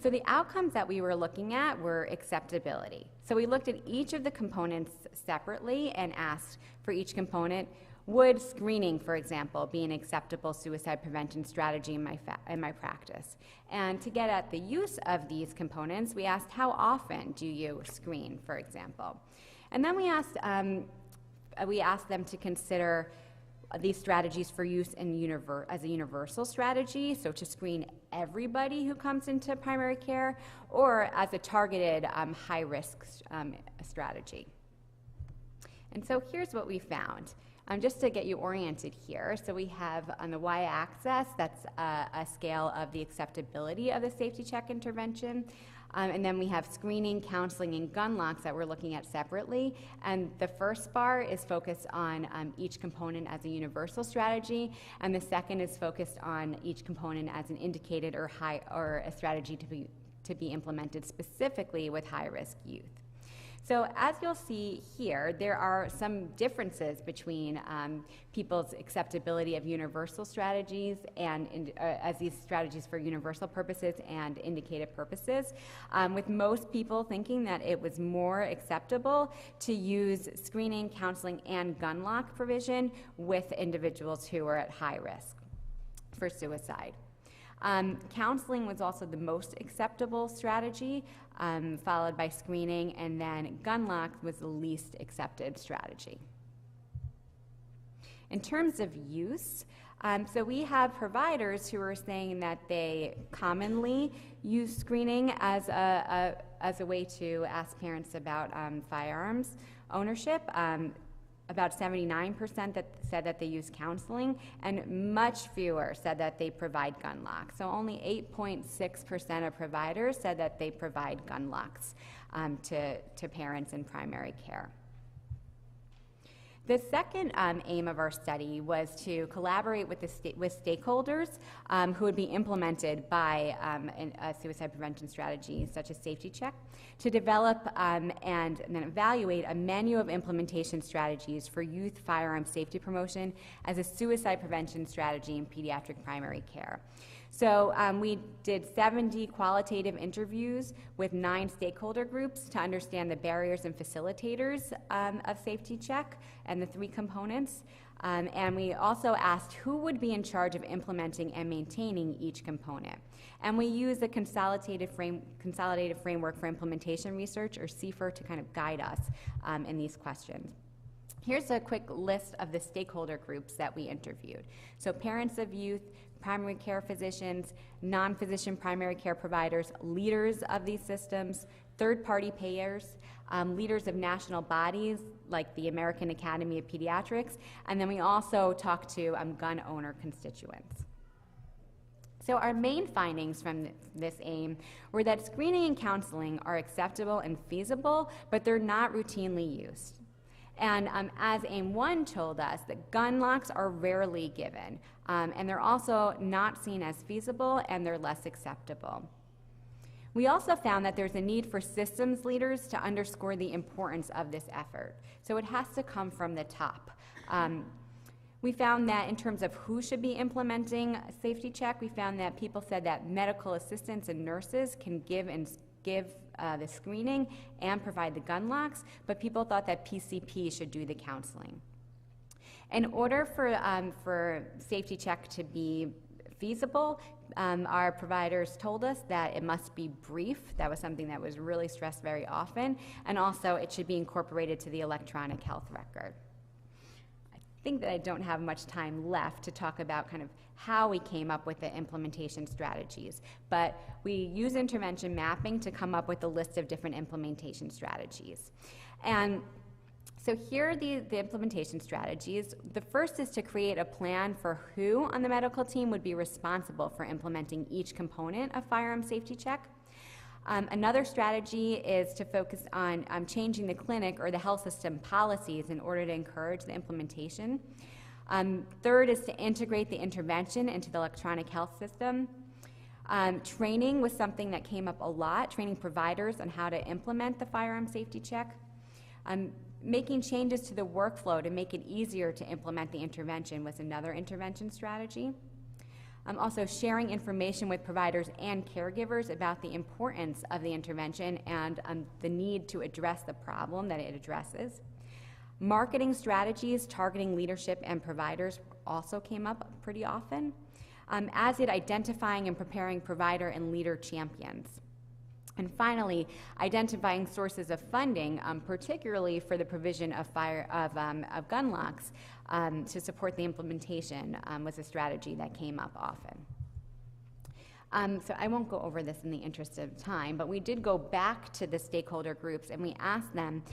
So the outcomes that we were looking at were acceptability. So we looked at each of the components separately and asked for each component, would screening, for example, be an acceptable suicide prevention strategy in my practice? And to get at the use of these components, we asked, how often do you screen, for example? And then we asked them to consider these strategies for use as a universal strategy, so to screen everybody who comes into primary care, or as a targeted high-risk strategy. And so here's what we found. Just to get you oriented here, so we have on the y-axis, that's a scale of the acceptability of the safety check intervention. And then we have screening, counseling, and gun locks that we're looking at separately. And the first bar is focused on each component as a universal strategy, and the second is focused on each component as an indicated or a strategy to be implemented specifically with high-risk youth. So as you'll see here, there are some differences between people's acceptability of universal strategies and as these strategies for universal purposes and indicated purposes, with most people thinking that it was more acceptable to use screening, counseling, and gun lock provision with individuals who are at high risk for suicide. Counseling was also the most acceptable strategy, followed by screening, and then gun lock was the least accepted strategy. In terms of use, so we have providers who are saying that they commonly use screening as a way to ask parents about firearms ownership. About 79% that said that they use counseling, and much fewer said that they provide gun locks. So only 8.6% of providers said that they provide gun locks to parents in primary care. The second aim of our study was to collaborate with stakeholders who would be implemented by a suicide prevention strategy such as safety check to develop and then evaluate a menu of implementation strategies for youth firearm safety promotion as a suicide prevention strategy in pediatric primary care. So we did 70 qualitative interviews with 9 stakeholder groups to understand the barriers and facilitators of safety check and the 3 components. And we also asked who would be in charge of implementing and maintaining each component. And we used the consolidated framework for implementation research, or CFR, to kind of guide us in these questions. Here's a quick list of the stakeholder groups that we interviewed. So parents of youth, primary care physicians, non-physician primary care providers, leaders of these systems, third-party payers, leaders of national bodies like the American Academy of Pediatrics, and then we also talked to gun owner constituents. So our main findings from this AIM were that screening and counseling are acceptable and feasible, but they're not routinely used. And as AIM 1 told us, that gun locks are rarely given, and they're also not seen as feasible, and they're less acceptable. We also found that there's a need for systems leaders to underscore the importance of this effort. So it has to come from the top. We found that in terms of who should be implementing a safety check, we found that people said that medical assistants and nurses can give the screening and provide the gun locks, but people thought that PCP should do the counseling. In order for safety check to be feasible, our providers told us that it must be brief. That was something that was really stressed very often, and also it should be incorporated to the electronic health record. I think that I don't have much time left to talk about kind of how we came up with the implementation strategies, but we use intervention mapping to come up with a list of different implementation strategies. And so here are the implementation strategies. The first is to create a plan for who on the medical team would be responsible for implementing each component of firearm safety check. Another strategy is to focus on changing the clinic or the health system policies in order to encourage the implementation. Third is to integrate the intervention into the electronic health system. Training was something that came up a lot, training providers on how to implement the firearm safety check. Making changes to the workflow to make it easier to implement the intervention was another intervention strategy. Also sharing information with providers and caregivers about the importance of the intervention and the need to address the problem that it addresses. Marketing strategies targeting leadership and providers also came up pretty often, as did identifying and preparing provider and leader champions. And finally, identifying sources of funding, particularly for the provision of gun locks to support the implementation was a strategy that came up often. So I won't go over this in the interest of time, but we did go back to the stakeholder groups and we asked them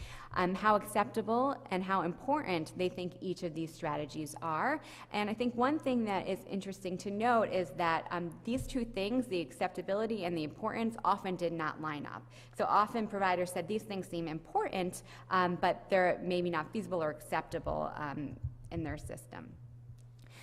how acceptable and how important they think each of these strategies are. And I think one thing that is interesting to note is that these two things, the acceptability and the importance, often did not line up. So often providers said these things seem important, but they're maybe not feasible or acceptable in their system.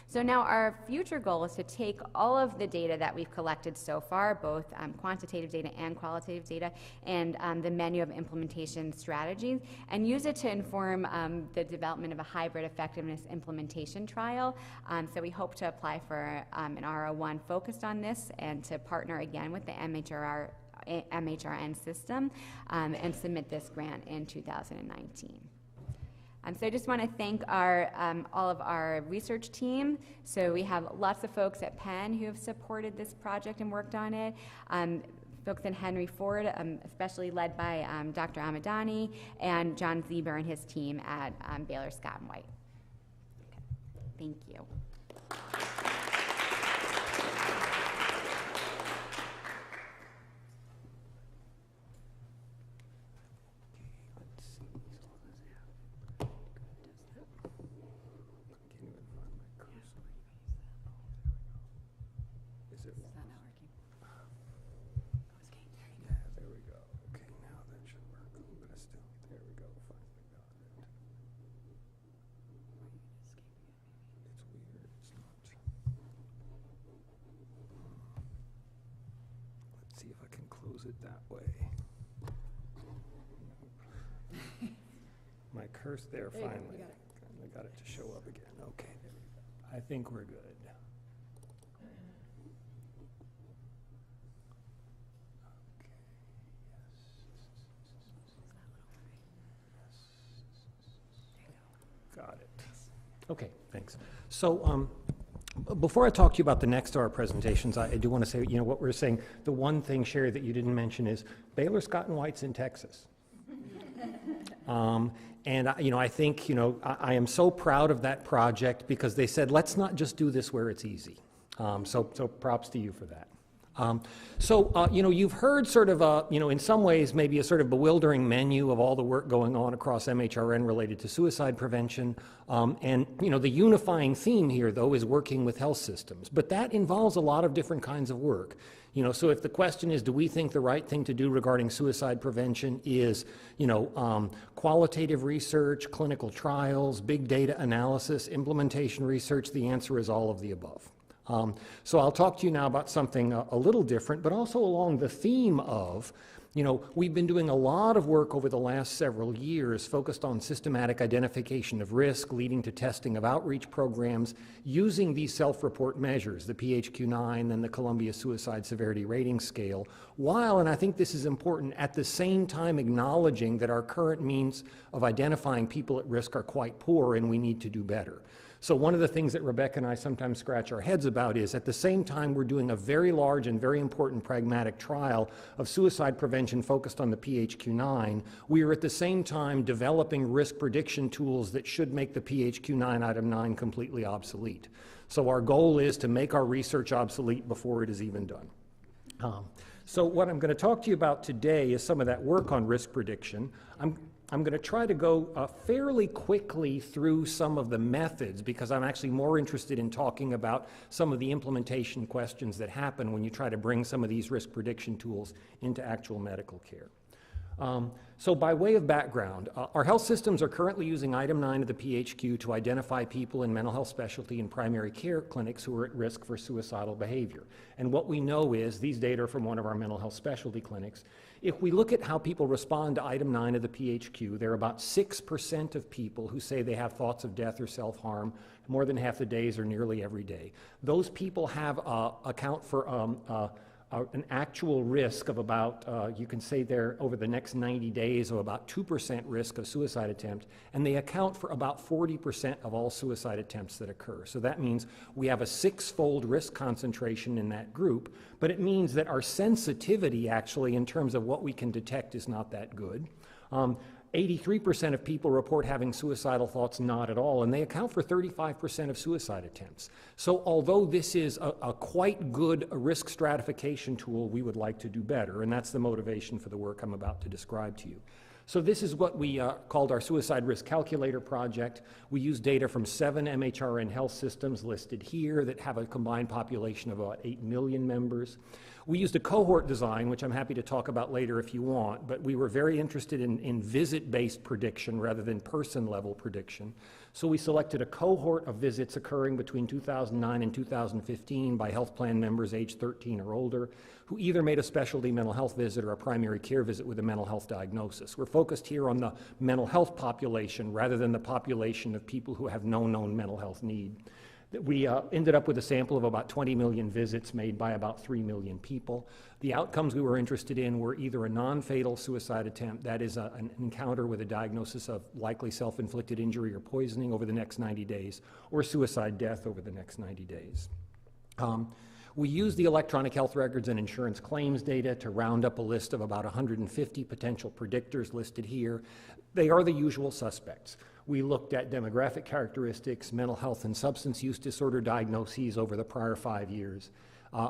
So now our future goal is to take all of the data that we've collected so far, both quantitative data and qualitative data, and the menu of implementation strategies, and use it to inform the development of a hybrid effectiveness implementation trial. So we hope to apply for an R01 focused on this and to partner again with the MHRN system and submit this grant in 2019. So I just want to thank all of our research team. So we have lots of folks at Penn who have supported this project and worked on it. Folks in Henry Ford, especially led by Dr. Amadani, and John Zeber and his team at Baylor Scott & White. Okay. Thank you. It that way. My curse there finally. I got it to show up again. Okay, there we go. I think we're good. Okay, yes. Got it. Okay, thanks. So, before I talk to you about the next hour presentations, I do want to say, what we're saying, the one thing, Sherry, that you didn't mention is Baylor Scott & White's in Texas. I think, I am so proud of that project because they said, let's not just do this where it's easy. So props to you for that. You've heard sort of in some ways, maybe a sort of bewildering menu of all the work going on across MHRN related to suicide prevention. The unifying theme here, though, is working with health systems. But that involves a lot of different kinds of work. So if the question is, do we think the right thing to do regarding suicide prevention is, qualitative research, clinical trials, big data analysis, implementation research, the answer is all of the above. So I'll talk to you now about something a little different, but also along the theme of, we've been doing a lot of work over the last several years focused on systematic identification of risk, leading to testing of outreach programs, using these self-report measures, the PHQ-9 and the Columbia Suicide Severity Rating Scale, while, and I think this is important, at the same time acknowledging that our current means of identifying people at risk are quite poor and we need to do better. So one of the things that Rebecca and I sometimes scratch our heads about is at the same time we're doing a very large and very important pragmatic trial of suicide prevention focused on the PHQ-9, we are at the same time developing risk prediction tools that should make the PHQ-9 item 9 completely obsolete. So our goal is to make our research obsolete before it is even done. So what I'm going to talk to you about today is some of that work on risk prediction. I'm going to try to go fairly quickly through some of the methods because I'm actually more interested in talking about some of the implementation questions that happen when you try to bring some of these risk prediction tools into actual medical care. So by way of background, our health systems are currently using item 9 of the PHQ to identify people in mental health specialty and primary care clinics who are at risk for suicidal behavior. And what we know is, these data are from one of our mental health specialty clinics, if we look at how people respond to item 9 of the PHQ, there are about 6% of people who say they have thoughts of death or self-harm more than half the days or nearly every day. Those people have account for an actual risk of about, you can say there over the next 90 days of about 2% risk of suicide attempt, and they account for about 40% of all suicide attempts that occur. So that means we have a 6-fold risk concentration in that group, but it means that our sensitivity actually in terms of what we can detect is not that good. 83% of people report having suicidal thoughts not at all, and they account for 35% of suicide attempts. So although this is a quite good risk stratification tool, we would like to do better, and that's the motivation for the work I'm about to describe to you. So this is what we called our Suicide Risk Calculator project. We use data from 7 MHRN health systems listed here that have a combined population of about 8 million members. We used a cohort design, which I'm happy to talk about later if you want, but we were very interested in visit-based prediction rather than person-level prediction. So we selected a cohort of visits occurring between 2009 and 2015 by health plan members age 13 or older who either made a specialty mental health visit or a primary care visit with a mental health diagnosis. We're focused here on the mental health population rather than the population of people who have no known mental health need. We ended up with a sample of about 20 million visits made by about 3 million people. The outcomes we were interested in were either a non-fatal suicide attempt, that is an encounter with a diagnosis of likely self-inflicted injury or poisoning over the next 90 days, or suicide death over the next 90 days. We used the electronic health records and insurance claims data to round up a list of about 150 potential predictors listed here. They are the usual suspects. We looked at demographic characteristics, mental health and substance use disorder diagnoses over the prior 5 years,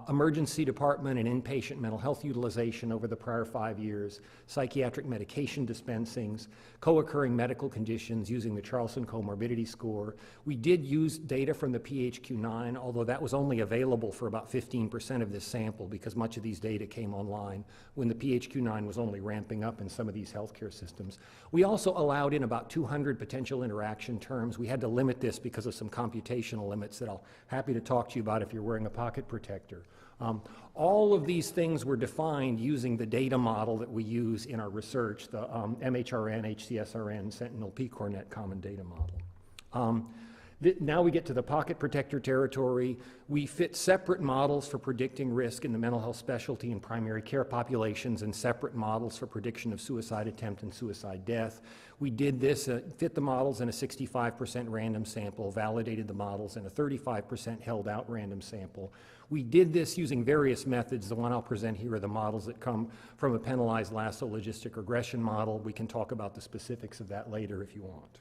emergency department and inpatient mental health utilization over the prior 5 years, psychiatric medication dispensings, co-occurring medical conditions using the Charlson Comorbidity Score. We did use data from the PHQ-9, although that was only available for about 15% of this sample because much of these data came online when the PHQ-9 was only ramping up in some of these healthcare systems. We also allowed in about 200 potential interaction terms. We had to limit this because of some computational limits that I'll happy to talk to you about if you're wearing a pocket protector. All of these things were defined using the data model that we use in our research, the MHRN, HCSRN, Sentinel, PCORNet Common Data Model. Now we get to the pocket protector territory. We fit separate models for predicting risk in the mental health specialty and primary care populations and separate models for prediction of suicide attempt and suicide death. We did this, fit the models in a 65% random sample, validated the models in a 35% held out random sample. We did this using various methods. The one I'll present here are the models that come from a penalized lasso logistic regression model. We can talk about the specifics of that later if you want.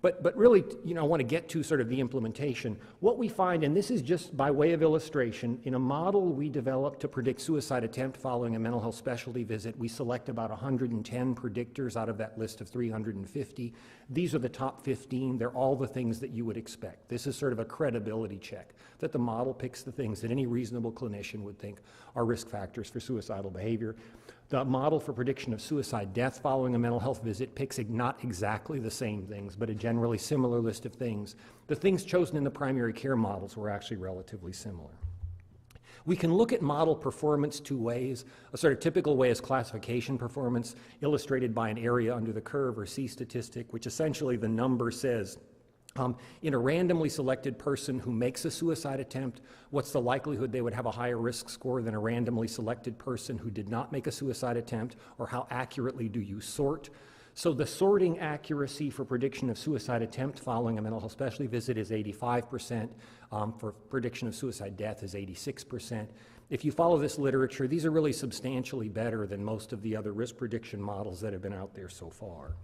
But really, I want to get to sort of the implementation. What we find, and this is just by way of illustration, in a model we developed to predict suicide attempt following a mental health specialty visit, we select about 110 predictors out of that list of 350. These are the top 15. They're all the things that you would expect. This is sort of a credibility check, that the model picks the things that any reasonable clinician would think are risk factors for suicidal behavior. The model for prediction of suicide death following a mental health visit picks not exactly the same things, but a generally similar list of things. The things chosen in the primary care models were actually relatively similar. We can look at model performance two ways. A sort of typical way is classification performance, illustrated by an area under the curve or C statistic, which essentially the number says, in a randomly selected person who makes a suicide attempt, what's the likelihood they would have a higher risk score than a randomly selected person who did not make a suicide attempt, or how accurately do you sort? So the sorting accuracy for prediction of suicide attempt following a mental health specialty visit is 85%. For prediction of suicide death is 86%. If you follow this literature, these are really substantially better than most of the other risk prediction models that have been out there so far.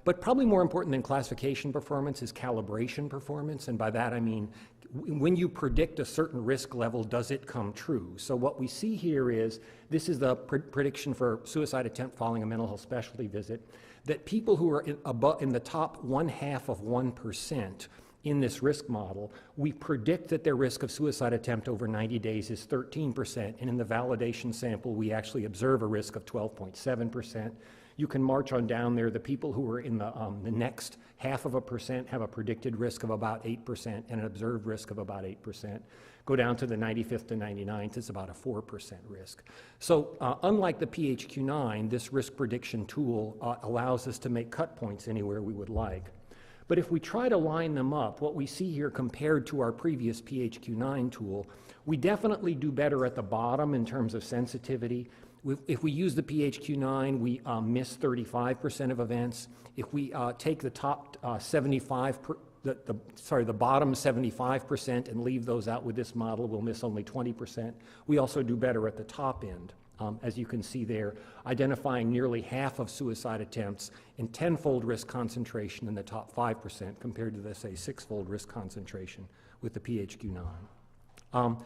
But probably more important than classification performance is calibration performance, and by that I mean when you predict a certain risk level, does it come true? So what we see here is, this is the prediction for suicide attempt following a mental health specialty visit, that people who are in the top 1/2 of 1% in this risk model, we predict that their risk of suicide attempt over 90 days is 13%, and in the validation sample we actually observe a risk of 12.7%. You can march on down there. The people who are in the next 0.5% have a predicted risk of about 8% and an observed risk of about 8%. Go down to the 95th to 99th, it's about a 4% risk. So unlike the PHQ-9, this risk prediction tool allows us to make cut points anywhere we would like. But if we try to line them up, what we see here compared to our previous PHQ-9 tool, we definitely do better at the bottom in terms of sensitivity. If we use the PHQ-9, we miss 35% of events. If we take the top the bottom 75% and leave those out with this model, we'll miss only 20%. We also do better at the top end, as you can see there, identifying nearly half of suicide attempts and 10-fold risk concentration in the top 5% compared to the, say, 6-fold risk concentration with the PHQ-9.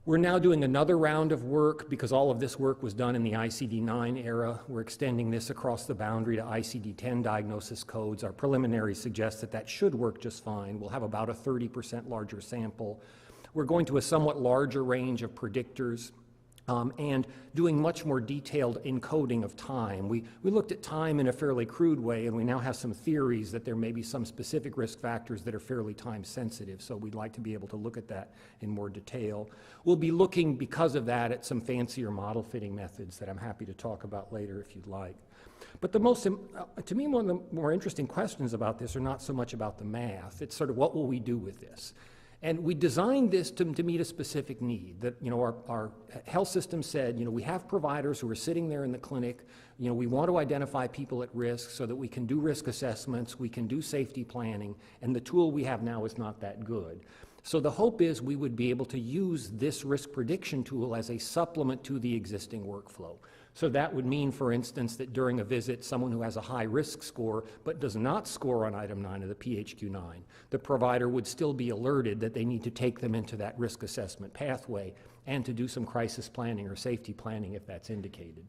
We're now doing another round of work because all of this work was done in the ICD-9 era. We're extending this across the boundary to ICD-10 diagnosis codes. Our preliminary suggests that that should work just fine. We'll have about a 30% larger sample. We're going to a somewhat larger range of predictors and doing much more detailed encoding of time. We looked at time in a fairly crude way, and we now have some theories that there may be some specific risk factors that are fairly time sensitive, so we'd like to be able to look at that in more detail. We'll be looking, because of that, at some fancier model fitting methods that I'm happy to talk about later if you'd like. But the most, to me, one of the more interesting questions about this are not so much about the math. It's sort of what will we do with this? And we designed this to meet a specific need that, our health system said, we have providers who are sitting there in the clinic, we want to identify people at risk so that we can do risk assessments, we can do safety planning, and the tool we have now is not that good. So the hope is we would be able to use this risk prediction tool as a supplement to the existing workflow. So that would mean, for instance, that during a visit, someone who has a high risk score but does not score on item 9 of the PHQ-9, the provider would still be alerted that they need to take them into that risk assessment pathway and to do some crisis planning or safety planning if that's indicated.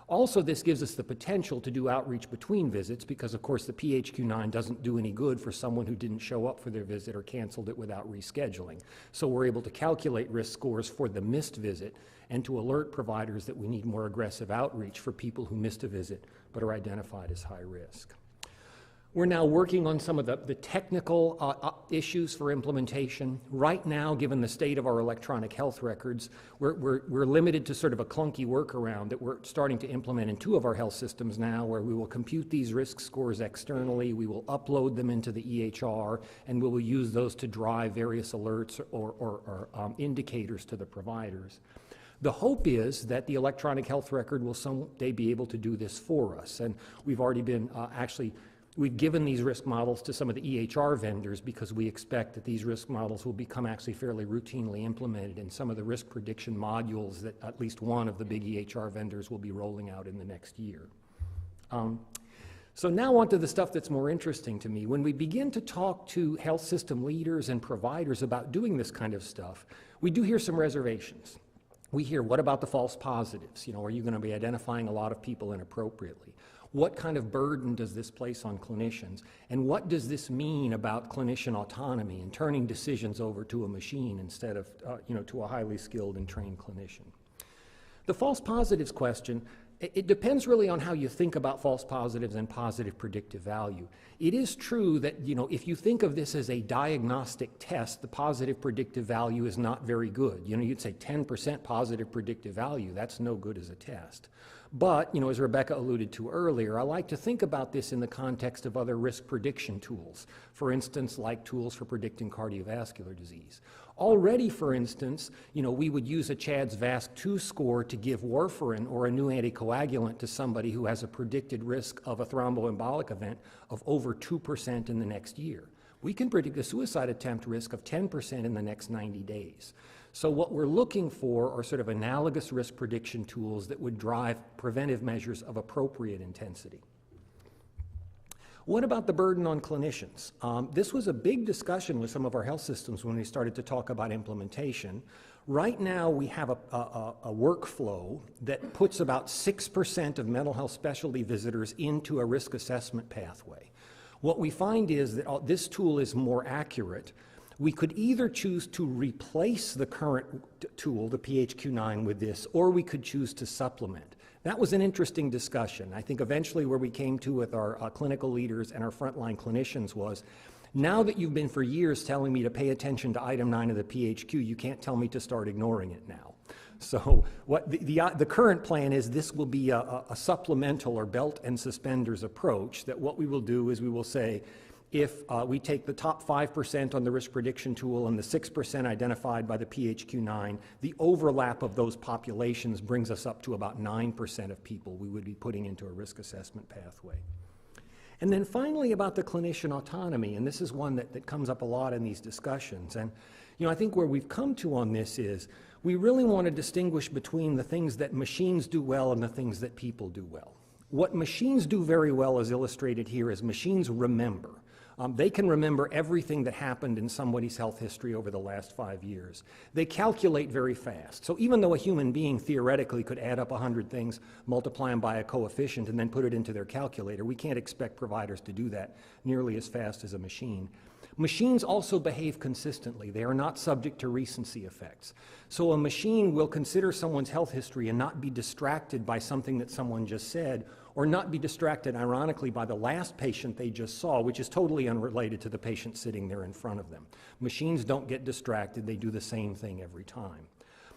Also, this gives us the potential to do outreach between visits because, of course, the PHQ-9 doesn't do any good for someone who didn't show up for their visit or canceled it without rescheduling. So we're able to calculate risk scores for the missed visit and to alert providers that we need more aggressive outreach for people who missed a visit but are identified as high risk. We're now working on some of the technical issues for implementation. Right now, given the state of our electronic health records, we're limited to sort of a clunky workaround that we're starting to implement in 2 of our health systems now, where we will compute these risk scores externally, we will upload them into the EHR, and we will use those to drive various alerts or indicators to the providers. The hope is that the electronic health record will someday be able to do this for us, and we've already been we've given these risk models to some of the EHR vendors because we expect that these risk models will become actually fairly routinely implemented in some of the risk prediction modules that at least one of the big EHR vendors will be rolling out in the next year. So now on to the stuff that's more interesting to me. When we begin to talk to health system leaders and providers about doing this kind of stuff, we do hear some reservations. We hear, what about the false positives? You know, are you going to be identifying a lot of people inappropriately? What kind of burden does this place on clinicians? And what does this mean about clinician autonomy and turning decisions over to a machine instead of, to a highly skilled and trained clinician? The false positives question, it depends really on how you think about false positives and positive predictive value. It is true that, if you think of this as a diagnostic test, the positive predictive value is not very good. You'd say 10% positive predictive value, that's no good as a test. But, as Rebecca alluded to earlier, I like to think about this in the context of other risk prediction tools, for instance, like tools for predicting cardiovascular disease. Already, for instance, we would use a CHADS VASC-2 score to give warfarin or a new anticoagulant to somebody who has a predicted risk of a thromboembolic event of over 2% in the next year. We can predict a suicide attempt risk of 10% in the next 90 days. So what we're looking for are sort of analogous risk prediction tools that would drive preventive measures of appropriate intensity. What about the burden on clinicians? This was a big discussion with some of our health systems when we started to talk about implementation. Right now, we have a workflow that puts about 6% of mental health specialty visitors into a risk assessment pathway. What we find is that this tool is more accurate. We could either choose to replace the current tool, the PHQ-9, with this, or we could choose to supplement. That was an interesting discussion. I think eventually where we came to with our clinical leaders and our frontline clinicians was, now that you've been for years telling me to pay attention to item 9 of the PHQ, you can't tell me to start ignoring it now. So what the current plan is, this will be a supplemental or belt and suspenders approach, that what we will do is we will say, if we take the top 5% on the risk prediction tool and the 6% identified by the PHQ-9, the overlap of those populations brings us up to about 9% of people we would be putting into a risk assessment pathway. And then finally about the clinician autonomy, and this is one that comes up a lot in these discussions. And I think where we've come to on this is, we really want to distinguish between the things that machines do well and the things that people do well. What machines do very well, as illustrated here, is machines remember. They can remember everything that happened in somebody's health history over the last 5 years. They calculate very fast. So even though a human being theoretically could add up 100 things, multiply them by a coefficient, and then put it into their calculator, we can't expect providers to do that nearly as fast as a machine. Machines also behave consistently. They are not subject to recency effects. So a machine will consider someone's health history and not be distracted by something that someone just said, or not be distracted, ironically, by the last patient they just saw, which is totally unrelated to the patient sitting there in front of them. Machines don't get distracted. They do the same thing every time.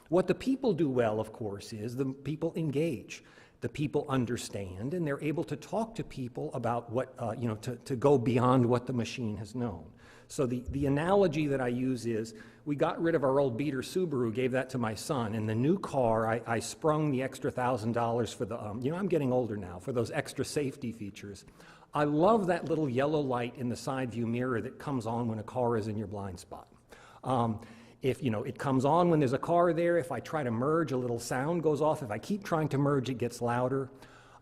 What the people do well, of course, is the people engage. The people understand, and they're able to talk to people about what, to go beyond what the machine has known. So the analogy that I use is, we got rid of our old beater Subaru, gave that to my son, and the new car, I sprung the extra $1,000 for the, I'm getting older now, for those extra safety features. I love that little yellow light in the side view mirror that comes on when a car is in your blind spot. If it comes on when there's a car there, if I try to merge, a little sound goes off. If I keep trying to merge, it gets louder.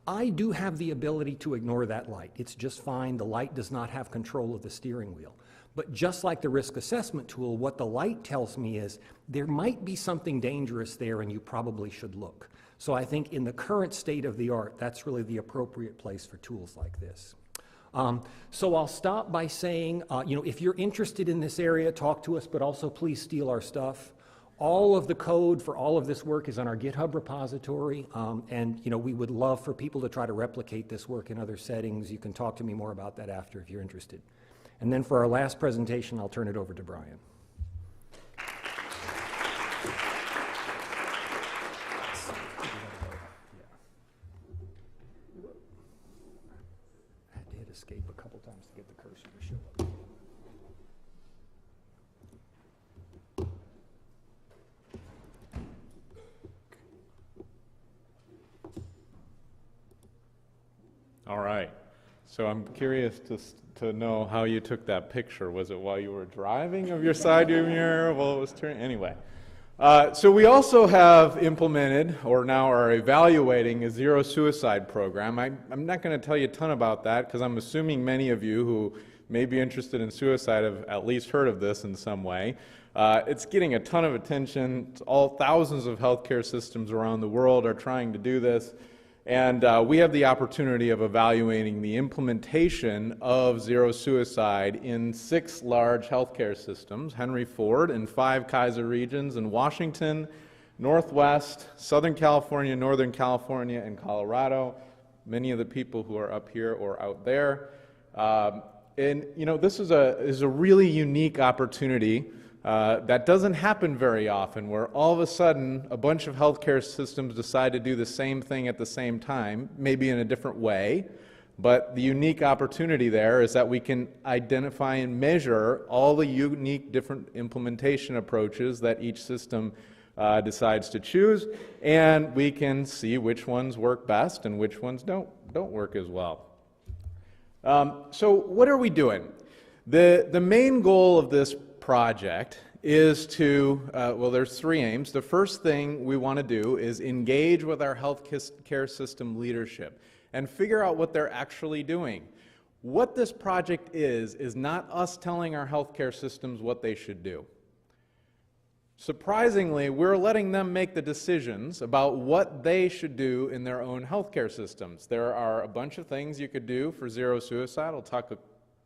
I do have the ability to ignore that light. It's just fine. The light does not have control of the steering wheel. But just like the risk assessment tool, what the light tells me is there might be something dangerous there and you probably should look. So I think in the current state of the art, that's really the appropriate place for tools like this. So I'll stop by saying, if you're interested in this area, talk to us, but also please steal our stuff. All of the code for all of this work is on our GitHub repository, and we would love for people to try to replicate this work in other settings. You can talk to me more about that after if you're interested. And then for our last presentation, I'll turn it over to Brian. I had to hit escape a couple times to get the cursor to show up. All right. So I'm curious to know how you took that picture. Was it while you were driving of your side view mirror while it was turning? Anyway. So we also have implemented, or now are evaluating, a zero suicide program. I'm not going to tell you a ton about that because I'm assuming many of you who may be interested in suicide have at least heard of this in some way. It's getting a ton of attention. All thousands of healthcare systems around the world are trying to do this. And we have the opportunity of evaluating the implementation of zero suicide in 6 large healthcare systems, Henry Ford, in 5 Kaiser regions in Washington, Northwest, Southern California, Northern California, and Colorado. Many of the people who are up here or out there. And this is a really unique opportunity that doesn't happen very often, where all of a sudden a bunch of healthcare systems decide to do the same thing at the same time, maybe in a different way. But the unique opportunity there is that we can identify and measure all the unique different implementation approaches that each system decides to choose, and we can see which ones work best and which ones don't work as well. So what are we doing? The main goal of this project is to, there's 3 aims. The first thing we want to do is engage with our healthcare system leadership and figure out what they're actually doing. What this project is not us telling our healthcare systems what they should do. Surprisingly, we're letting them make the decisions about what they should do in their own healthcare systems. There are a bunch of things you could do for zero suicide. I'll talk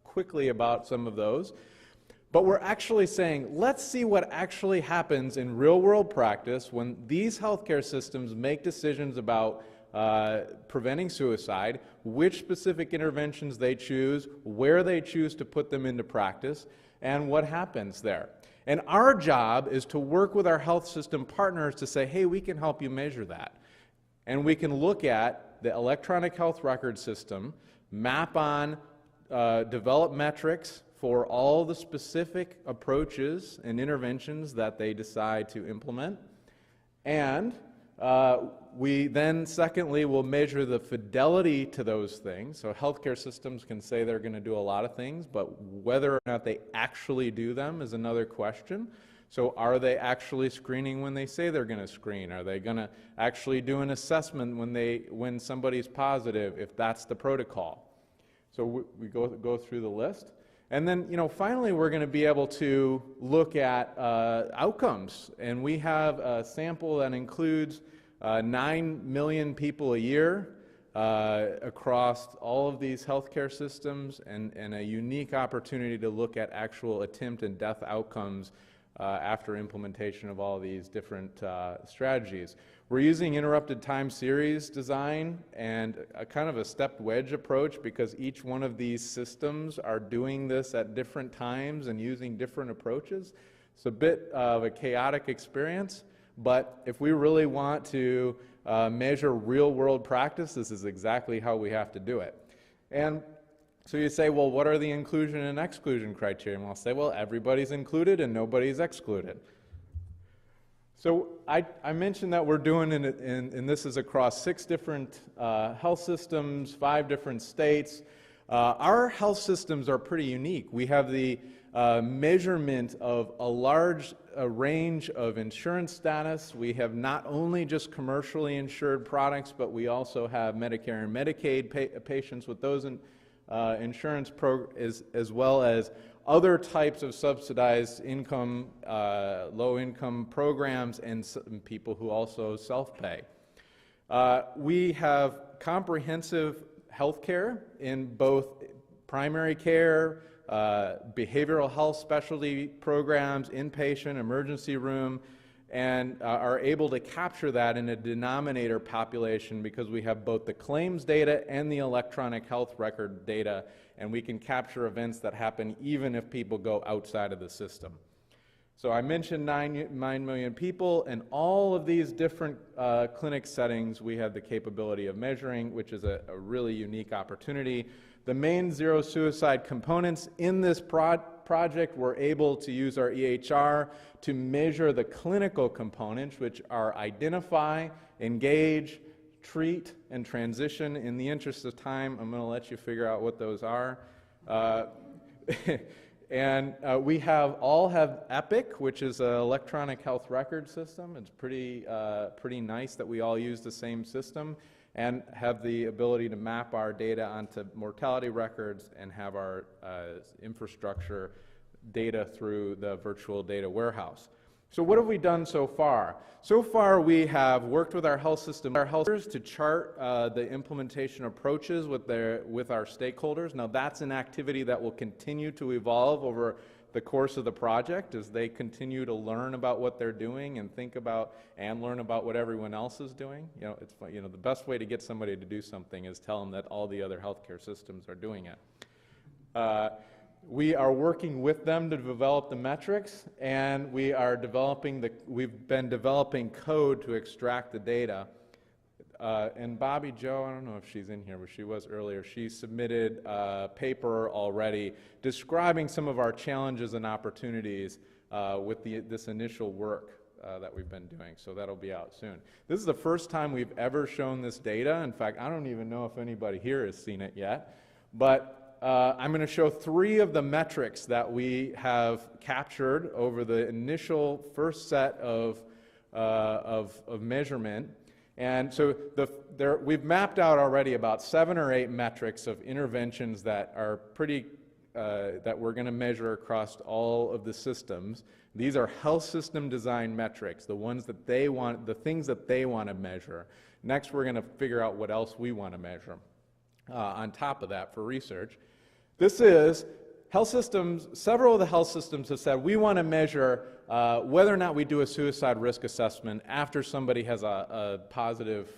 quickly about some of those. But we're actually saying, let's see what actually happens in real-world practice when these healthcare systems make decisions about preventing suicide, which specific interventions they choose, where they choose to put them into practice, and what happens there. And our job is to work with our health system partners to say, hey, we can help you measure that. And we can look at the electronic health record system, map on, develop metrics for all the specific approaches and interventions that they decide to implement. And we then, secondly, will measure the fidelity to those things. So healthcare systems can say they're going to do a lot of things, but whether or not they actually do them is another question. So are they actually screening when they say they're going to screen? Are they going to actually do an assessment when somebody's positive, if that's the protocol? So we go through the list. And then, finally, we're going to be able to look at outcomes. And we have a sample that includes 9 million people a year across all of these healthcare systems, and a unique opportunity to look at actual attempt and death outcomes after implementation of all these different strategies. We're using interrupted time series design and a kind of a stepped wedge approach because each one of these systems are doing this at different times and using different approaches. It's a bit of a chaotic experience, but if we really want to measure real-world practice, this is exactly how we have to do it. And so you say, well, what are the inclusion and exclusion criteria? And I'll say, well, everybody's included and nobody's excluded. So I mentioned that we're doing, and this is across 6 different health systems, 5 different states. Our health systems are pretty unique. We have the measurement of a large range of insurance status. We have not only just commercially insured products, but we also have Medicare and Medicaid patients with those insurance programs, as well as other types of subsidized income, low-income programs, and people who also self-pay. We have comprehensive health care in both primary care, behavioral health specialty programs, inpatient, emergency room, and are able to capture that in a denominator population because we have both the claims data and the electronic health record data, and we can capture events that happen even if people go outside of the system. So I mentioned 9 million people, and all of these different clinic settings we have the capability of measuring, which is a really unique opportunity. The main zero suicide components in this project, we're able to use our EHR to measure the clinical components, which are identify, engage, treat, and transition. In the interest of time, I'm going to let you figure out what those are. And we all have Epic, which is an electronic health record system. It's pretty nice that we all use the same system and have the ability to map our data onto mortality records and have our infrastructure data through the virtual data warehouse. So what have we done so far? So far we have worked with our health systems to chart the implementation approaches with our stakeholders. Now that's an activity that will continue to evolve over the course of the project as they continue to learn about what they're doing and think about and learn about what everyone else is doing. The best way to get somebody to do something is tell them that all the other healthcare systems are doing it. We are working with them to develop the metrics, and we've been developing code to extract the data. And Bobby Joe, I don't know if she's in here, but she was earlier. She submitted a paper already describing some of our challenges and opportunities with this initial work that we've been doing. So that'll be out soon. This is the first time we've ever shown this data. In fact, I don't even know if anybody here has seen it yet. But I'm going to show 3 of the metrics that we have captured over the initial first set of measurement. And so we've mapped out already about 7 or 8 metrics of interventions that are that we're going to measure across all of the systems. These are health system design metrics, the ones that they want, the things that they want to measure. Next, we're going to figure out what else we want to measure on top of that for research. This is health systems. Several of the health systems have said we want to measure whether or not we do a suicide risk assessment after somebody has a positive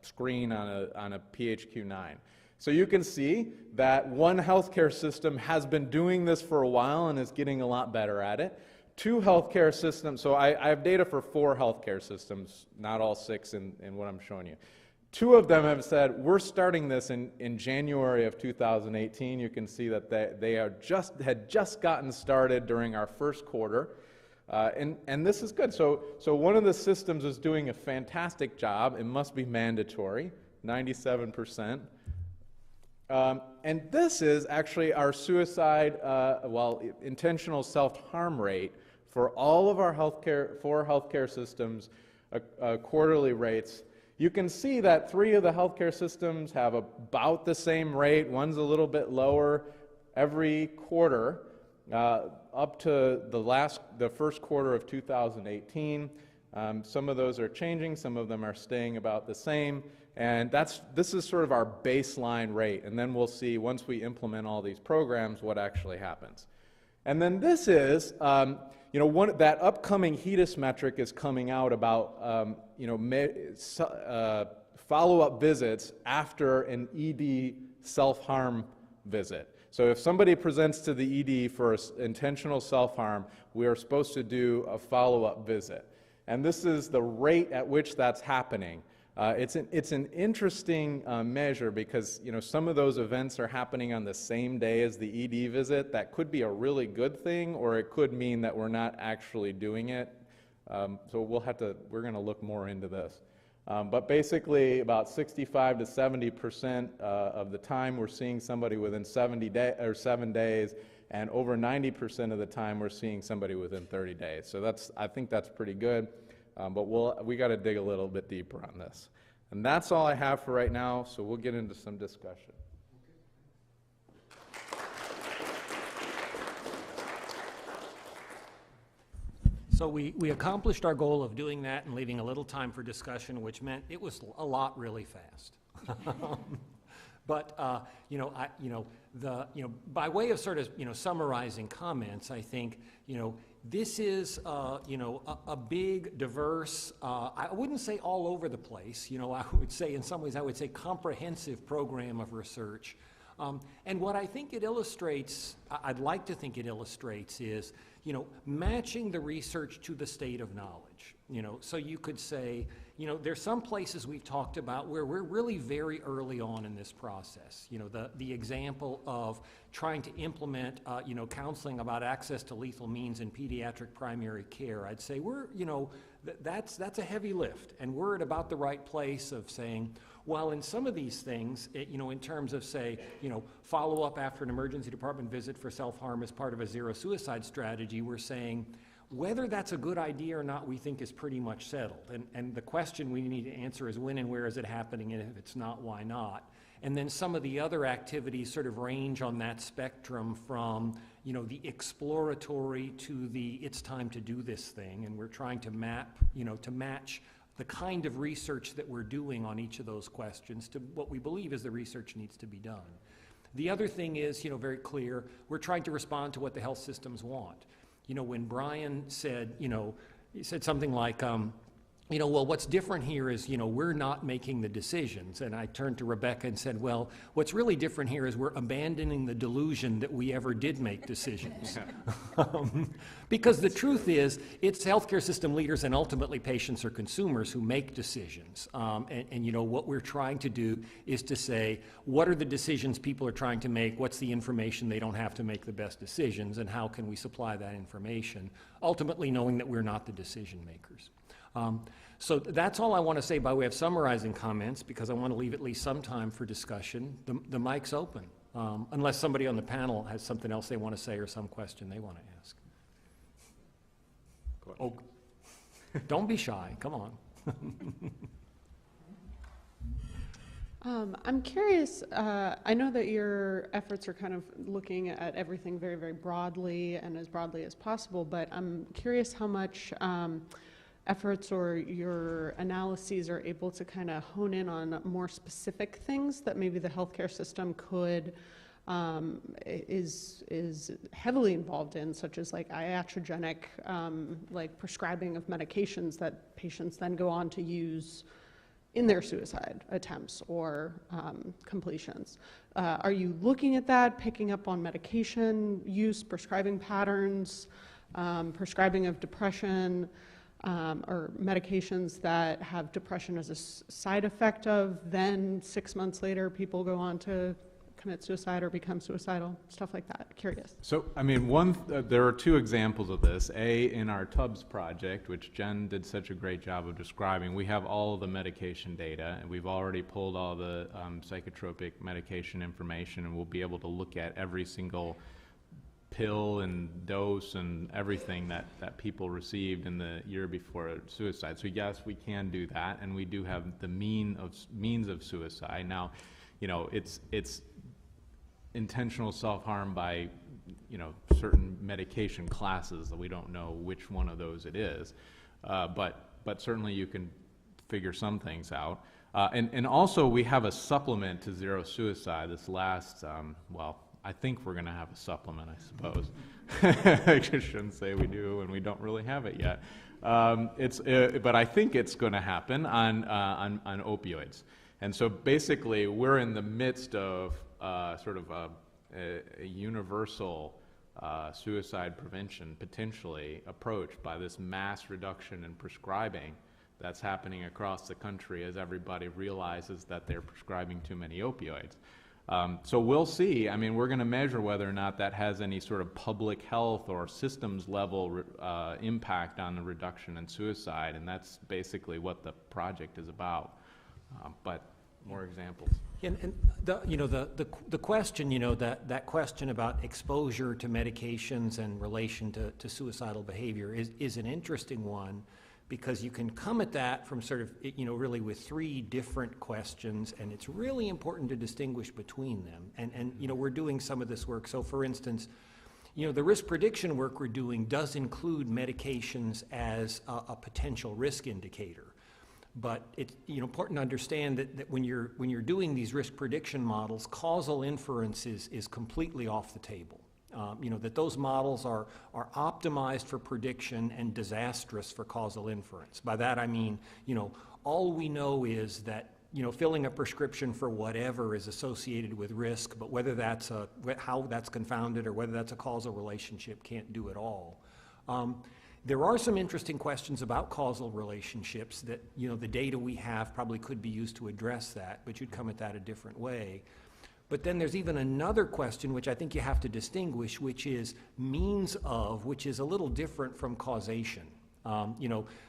screen on a PHQ-9. So you can see that one healthcare system has been doing this for a while and is getting a lot better at it. 2 healthcare systems, so I have data for 4 healthcare systems, not all 6 in what I'm showing you. 2 of them have said, we're starting this in January of 2018. You can see that they had just gotten started during our first quarter. And this is good. So one of the systems is doing a fantastic job. It must be mandatory, 97%. And this is actually our suicide, intentional self-harm rate for all of our 4 healthcare systems, quarterly rates. You can see that 3 of the healthcare systems have about the same rate. One's a little bit lower every quarter, up to the first quarter of 2018. Some of those are changing. Some of them are staying about the same. And this is sort of our baseline rate. And then we'll see, once we implement all these programs, what actually happens. And then this is, that upcoming HEDIS metric is coming out about, follow-up visits after an ED self-harm visit. So if somebody presents to the ED for intentional self-harm, we are supposed to do a follow-up visit. And this is the rate at which that's happening. It's an interesting measure because some of those events are happening on the same day as the ED visit. That could be a really good thing, or it could mean that we're not actually doing it. So we're going to look more into this. But basically, about 65 to 70% of the time we're seeing somebody within 7 days, and over 90% of the time we're seeing somebody within 30 days. So I think that's pretty good. But we got to dig a little bit deeper on this. And that's all I have for right now, so we'll get into some discussion. So we accomplished our goal of doing that and leaving a little time for discussion, which meant it was a lot really fast. But by way of sort of summarizing comments, I think this is a big, diverse. I wouldn't say all over the place. I would say in some ways I would say comprehensive program of research. And what I think it illustrates, I'd like to think it illustrates, is matching the research to the state of knowledge. So you could say, there's some places we've talked about where we're really very early on in this process. The example of trying to implement, counseling about access to lethal means in pediatric primary care. I'd say we're, that's a heavy lift, and we're at about the right place of saying, while in some of these things, in terms of, say, follow up after an emergency department visit for self-harm as part of a zero suicide strategy, we're saying, whether that's a good idea or not, we think is pretty much settled. And the question we need to answer is when and where is it happening, and if it's not, why not? And then some of the other activities sort of range on that spectrum from, the exploratory to the it's time to do this thing, and we're trying to map, to match the kind of research that we're doing on each of those questions to what we believe is the research needs to be done. The other thing is, very clear, we're trying to respond to what the health systems want. When Brian said, he said something like, well, what's different here is, we're not making the decisions. And I turned to Rebecca and said, well, what's really different here is we're abandoning the delusion that we ever did make decisions. Because the truth is, it's healthcare system leaders and ultimately patients or consumers who make decisions. And what we're trying to do is to say, what are the decisions people are trying to make? What's the information they don't have to make the best decisions? And how can we supply that information? Ultimately knowing that we're not the decision makers. So that's all I want to say by way of summarizing comments, because I want to leave at least some time for discussion. The mic's open, unless somebody on the panel has something else they want to say or some question they want to ask. Oh, don't be shy, come on. I'm curious, I know that your efforts are kind of looking at everything very, very broadly and as broadly as possible, but I'm curious how much efforts or your analyses are able to kind of hone in on more specific things that maybe the healthcare system could, is heavily involved in, such as like iatrogenic, like prescribing of medications that patients then go on to use in their suicide attempts or completions. Are you looking at that, picking up on medication use, prescribing patterns, prescribing of depression, or medications that have depression as a side effect of, then 6 months later people go on to commit suicide or become suicidal, stuff like that? Curious. So, I mean, there are two examples of this. In our TUBS project, which Jen did such a great job of describing, we have all of the medication data, and we've already pulled all the psychotropic medication information, and we'll be able to look at every single pill and dose and everything that people received in the year before suicide. So yes, we can do that, and we do have the means of suicide. Now, it's intentional self-harm by, certain medication classes that we don't know which one of those it is, but certainly you can figure some things out. And also we have a supplement to zero suicide. This last, I think we're going to have a supplement, I suppose. I shouldn't say we do, and we don't really have it yet. But I think it's going to happen on opioids. And so basically, we're in the midst of sort of a universal suicide prevention, potentially, approach by this mass reduction in prescribing that's happening across the country as everybody realizes that they're prescribing too many opioids. So we'll see. I mean, we're going to measure whether or not that has any sort of public health or systems level impact on the reduction in suicide, and that's basically what the project is about. But more examples. And the question, that question about exposure to medications and relation to suicidal behavior is an interesting one, because you can come at that from sort of, really with three different questions, and it's really important to distinguish between them. And we're doing some of this work. So for instance, the risk prediction work we're doing does include medications as a potential risk indicator. But it's important to understand that when you're doing these risk prediction models, causal inference is completely off the table. That those models are optimized for prediction and disastrous for causal inference. By that I mean, all we know is that filling a prescription for whatever is associated with risk, but whether that's how that's confounded or whether that's a causal relationship can't do it all. There are some interesting questions about causal relationships that, the data we have probably could be used to address that, but you'd come at that a different way. But then there's even another question which I think you have to distinguish, which is means of, which is a little different from causation.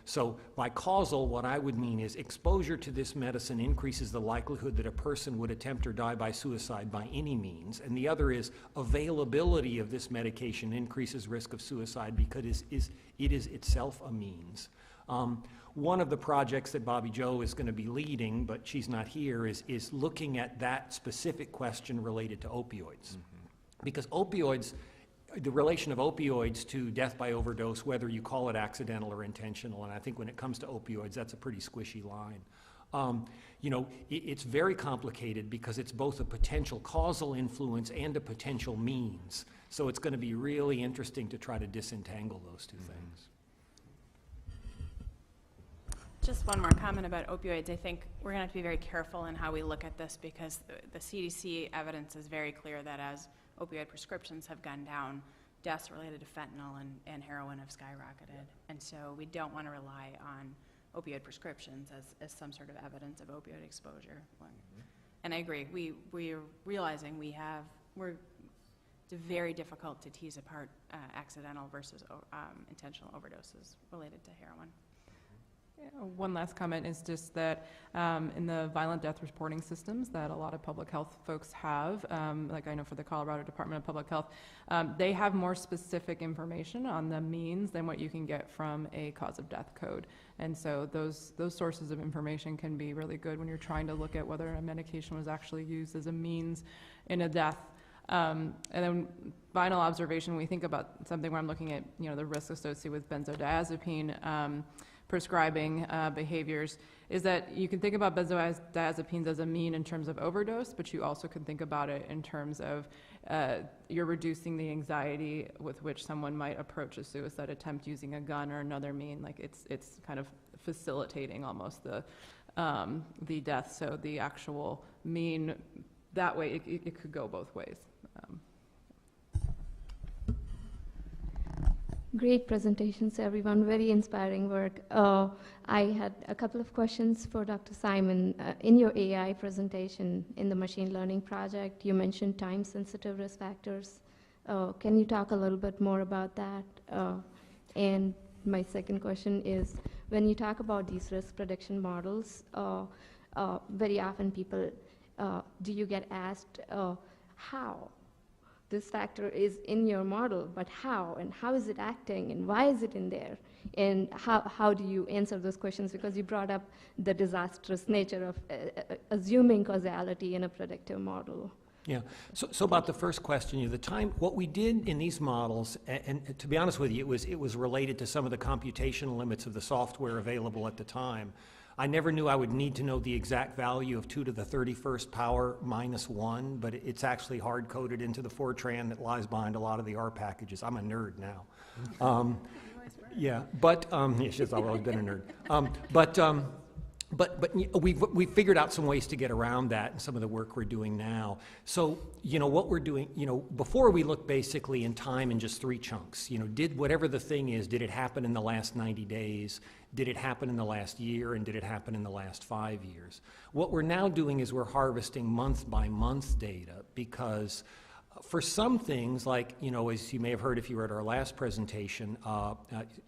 So by causal, what I would mean is exposure to this medicine increases the likelihood that a person would attempt or die by suicide by any means. And the other is availability of this medication increases risk of suicide because it is itself a means. One of the projects that Bobby Joe is going to be leading, but she's not here, is looking at that specific question related to opioids. Because opioids, the relation of opioids to death by overdose, whether you call it accidental or intentional, and I think when it comes to opioids, that's a pretty squishy line. It's very complicated because it's both a potential causal influence and a potential means. So it's going to be really interesting to try to disentangle those two things. Just one more comment about opioids. I think we're going to have to be very careful in how we look at this because the CDC evidence is very clear that as opioid prescriptions have gone down, deaths related to fentanyl and heroin have skyrocketed. And so we don't want to rely on opioid prescriptions as some sort of evidence of opioid exposure. And I agree, we're realizing it's very difficult to tease apart accidental versus intentional overdoses related to heroin. One last comment is just that in the violent death reporting systems that a lot of public health folks have, like I know for the Colorado Department of Public Health, they have more specific information on the means than what you can get from a cause of death code. And so those sources of information can be really good when you're trying to look at whether a medication was actually used as a means in a death. And then final observation, when we think about something where I'm looking at the risk associated with benzodiazepine prescribing behaviors, is that you can think about benzodiazepines as a mean in terms of overdose, but you also can think about it in terms of you're reducing the anxiety with which someone might approach a suicide attempt using a gun or another mean. Like it's kind of facilitating almost the death. So the actual mean, that way it could go both ways. Great presentations, everyone. Very inspiring work. I had a couple of questions for Dr. Simon. In your AI presentation in the machine learning project, you mentioned time-sensitive risk factors. Can you talk a little bit more about that? And my second question is, when you talk about these risk prediction models, very often people, do you get asked how this factor is in your model, but how, and how is it acting, and why is it in there? And how do you answer those questions? Because you brought up the disastrous nature of assuming causality in a predictive model. Yeah, so about the first question, the time, what we did in these models, and to be honest with you, it was related to some of the computational limits of the software available at the time. I never knew I would need to know the exact value of 2 to the 31st power minus 1, but it's actually hard-coded into the Fortran that lies behind a lot of the R packages. I'm a nerd now. Yeah, but she's always been a nerd. But we've figured out some ways to get around that in some of the work we're doing now. So, what we're doing, before we look basically in time in just 3 chunks. Did whatever the thing is, did it happen in the last 90 days? Did it happen in the last year? And did it happen in the last 5 years? What we're now doing is we're harvesting month-by-month data because for some things, like, as you may have heard if you were at our last presentation,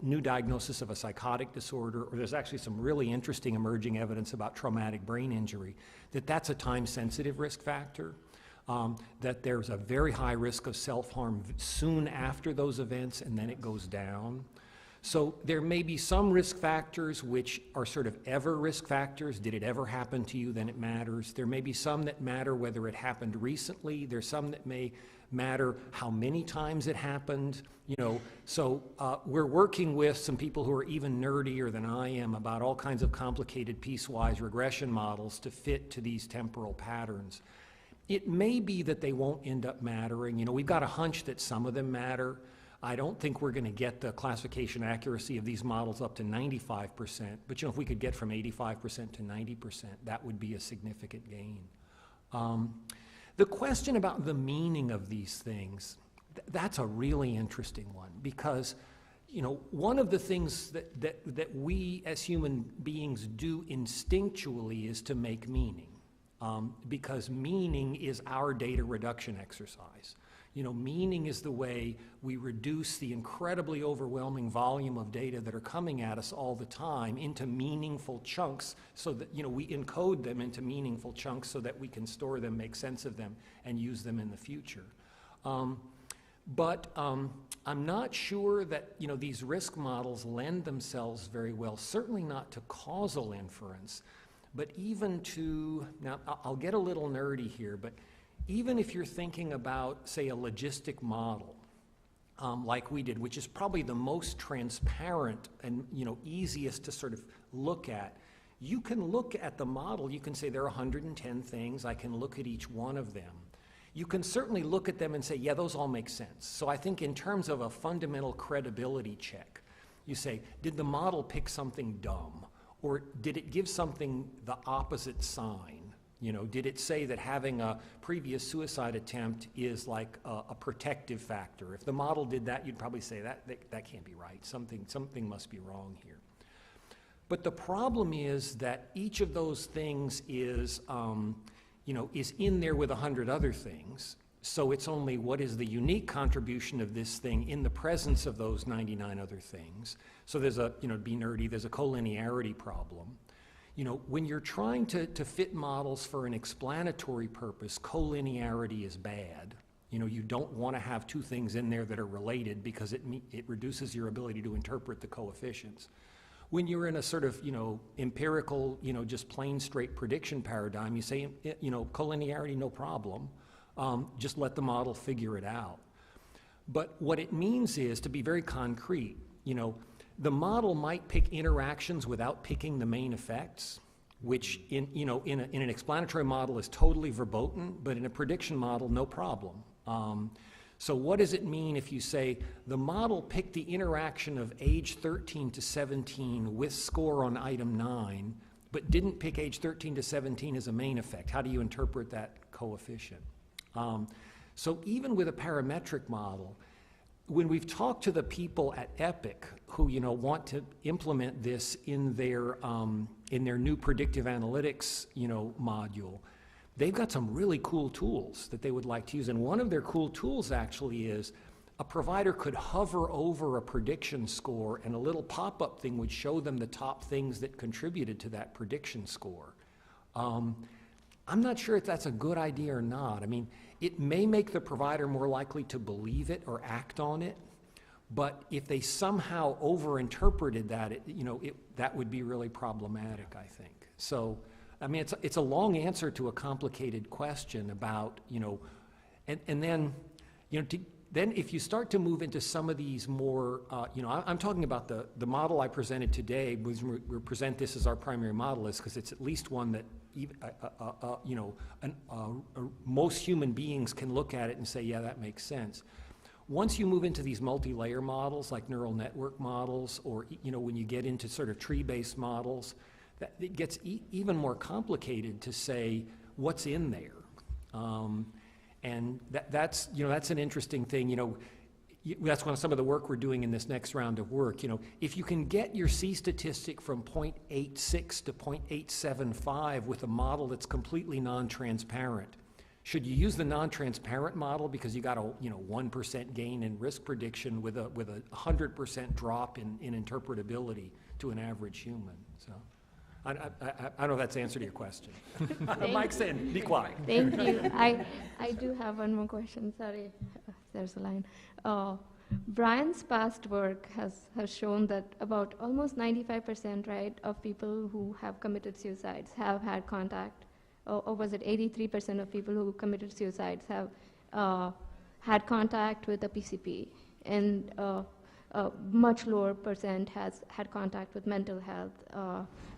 new diagnosis of a psychotic disorder, or there's actually some really interesting emerging evidence about traumatic brain injury, that's a time-sensitive risk factor, that there's a very high risk of self-harm soon after those events, and then it goes down. So there may be some risk factors which are sort of ever risk factors. Did it ever happen to you? Then it matters. There may be some that matter whether it happened recently. There's some that may matter how many times it happened. You know, so we're working with some people who are even nerdier than I am about all kinds of complicated piecewise regression models to fit to these temporal patterns. It may be that they won't end up mattering. You know, we've got a hunch that some of them matter. I don't think we're going to get the classification accuracy of these models up to 95%, but you know, if we could get from 85% to 90%, that would be a significant gain. The question about the meaning of these things, that's a really interesting one, because you know, one of the things that we as human beings do instinctually is to make meaning, because meaning is our data reduction exercise. You know, meaning is the way we reduce the incredibly overwhelming volume of data that are coming at us all the time into meaningful chunks, so that, you know, we encode them into meaningful chunks so that we can store them, make sense of them, and use them in the future. But I'm not sure that, you know, these risk models lend themselves very well, certainly not to causal inference, but even to, now I'll get a little nerdy here, but even if you're thinking about, say, a logistic model, like we did, which is probably the most transparent and, you know, easiest to sort of look at, you can look at the model, you can say there are 110 things, I can look at each one of them. You can certainly look at them and say, yeah, those all make sense. So I think in terms of a fundamental credibility check, you say, did the model pick something dumb? Or did it give something the opposite sign? You know, did it say that having a previous suicide attempt is like a protective factor? If the model did that, you'd probably say that can't be right. Something must be wrong here. But the problem is that each of those things is, you know, is in there with 100 other things. So it's only what is the unique contribution of this thing in the presence of those 99 other things. So there's a, you know, to be nerdy, there's a collinearity problem. You know, when you're trying to fit models for an explanatory purpose, collinearity is bad. You know, you don't want to have two things in there that are related because it reduces your ability to interpret the coefficients. When you're in a sort of, you know, empirical, you know, just plain straight prediction paradigm, you say, you know, collinearity, no problem. Just let the model figure it out. But what it means is, to be very concrete, you know, the model might pick interactions without picking the main effects, which in an explanatory model is totally verboten, but in a prediction model, no problem. So what does it mean if you say the model picked the interaction of age 13 to 17 with score on item 9, but didn't pick age 13 to 17 as a main effect? How do you interpret that coefficient? So even with a parametric model, when we've talked to the people at Epic who, you know, want to implement this in their new predictive analytics, you know, module, they've got some really cool tools that they would like to use. And one of their cool tools actually is a provider could hover over a prediction score and a little pop-up thing would show them the top things that contributed to that prediction score. I'm not sure if that's a good idea or not. I mean, it may make the provider more likely to believe it or act on it, but if they somehow overinterpreted that, that would be really problematic, I think. So, I mean, it's a long answer to a complicated question about, you know, and then, you know, then if you start to move into some of these more, you know, I'm talking about the model I presented today. We present this as our primary model is because it's at least one that, you know, most human beings can look at it and say, yeah, that makes sense. Once you move into these multi-layer models like neural network models, or, you know, when you get into sort of tree-based models, that it gets even more complicated to say what's in there. And that's, you know, that's an interesting thing. You know, that's one of some of the work we're doing in this next round of work. You know, if you can get your C statistic from 0.86 to 0.875 with a model that's completely non-transparent, should you use the non-transparent model because you got a, you know, 1% gain in risk prediction with a 100% drop in interpretability to an average human? So I don't know if that's the answer to your question. Mike's saying, be quiet. Thank you. I do have one more question. Sorry, there's a line. Brian's past work has shown that about almost 95%, right, of people who have committed suicides have had contact, or was it 83% of people who committed suicides have had contact with a PCP, and a much lower percent has had contact with mental health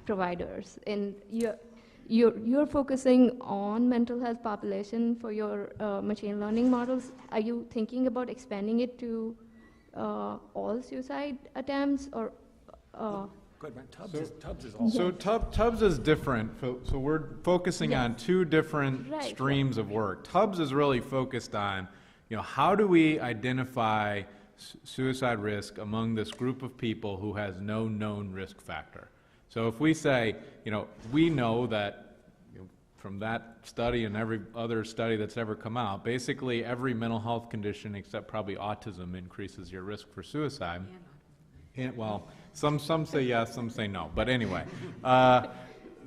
providers. And you're focusing on mental health population for your machine learning models. Are you thinking about expanding it to all suicide attempts, or? Good, man. Tubbs is also. So Tubbs is different. So we're focusing on two different streams of work. Tubbs is really focused on, how do we identify suicide risk among this group of people who has no known risk factor. So if we say, we know that from that study and every other study that's ever come out, basically every mental health condition except probably autism increases your risk for suicide. And, well, some say yes, some say no, but anyway.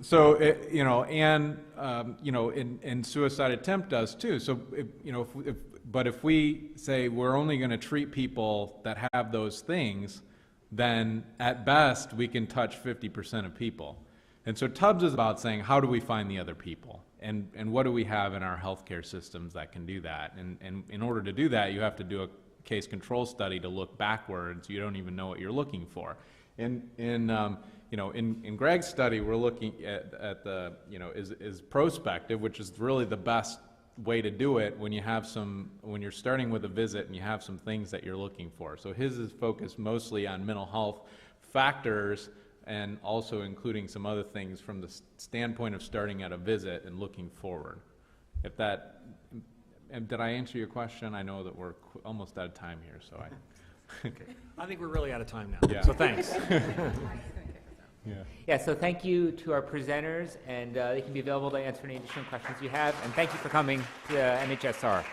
So, and suicide attempt does too. So, but if we say we're only going to treat people that have those things, then at best we can touch 50% of people. And so Tubbs is about saying, how do we find the other people? And what do we have in our healthcare systems that can do that? And in order to do that, you have to do a case control study to look backwards. You don't even know what you're looking for. In Greg's study, we're looking at the, is prospective, which is really the best way to do it when you're starting with a visit and you have some things that you're looking for. So his is focused mostly on mental health factors and also including some other things from the standpoint of starting at a visit and looking forward. Did I answer your question? I know that we're almost out of time here, so I think we're really out of time now. Yeah. So thanks. Yeah, so thank you to our presenters, and they can be available to answer any additional questions you have, and thank you for coming to MHSR.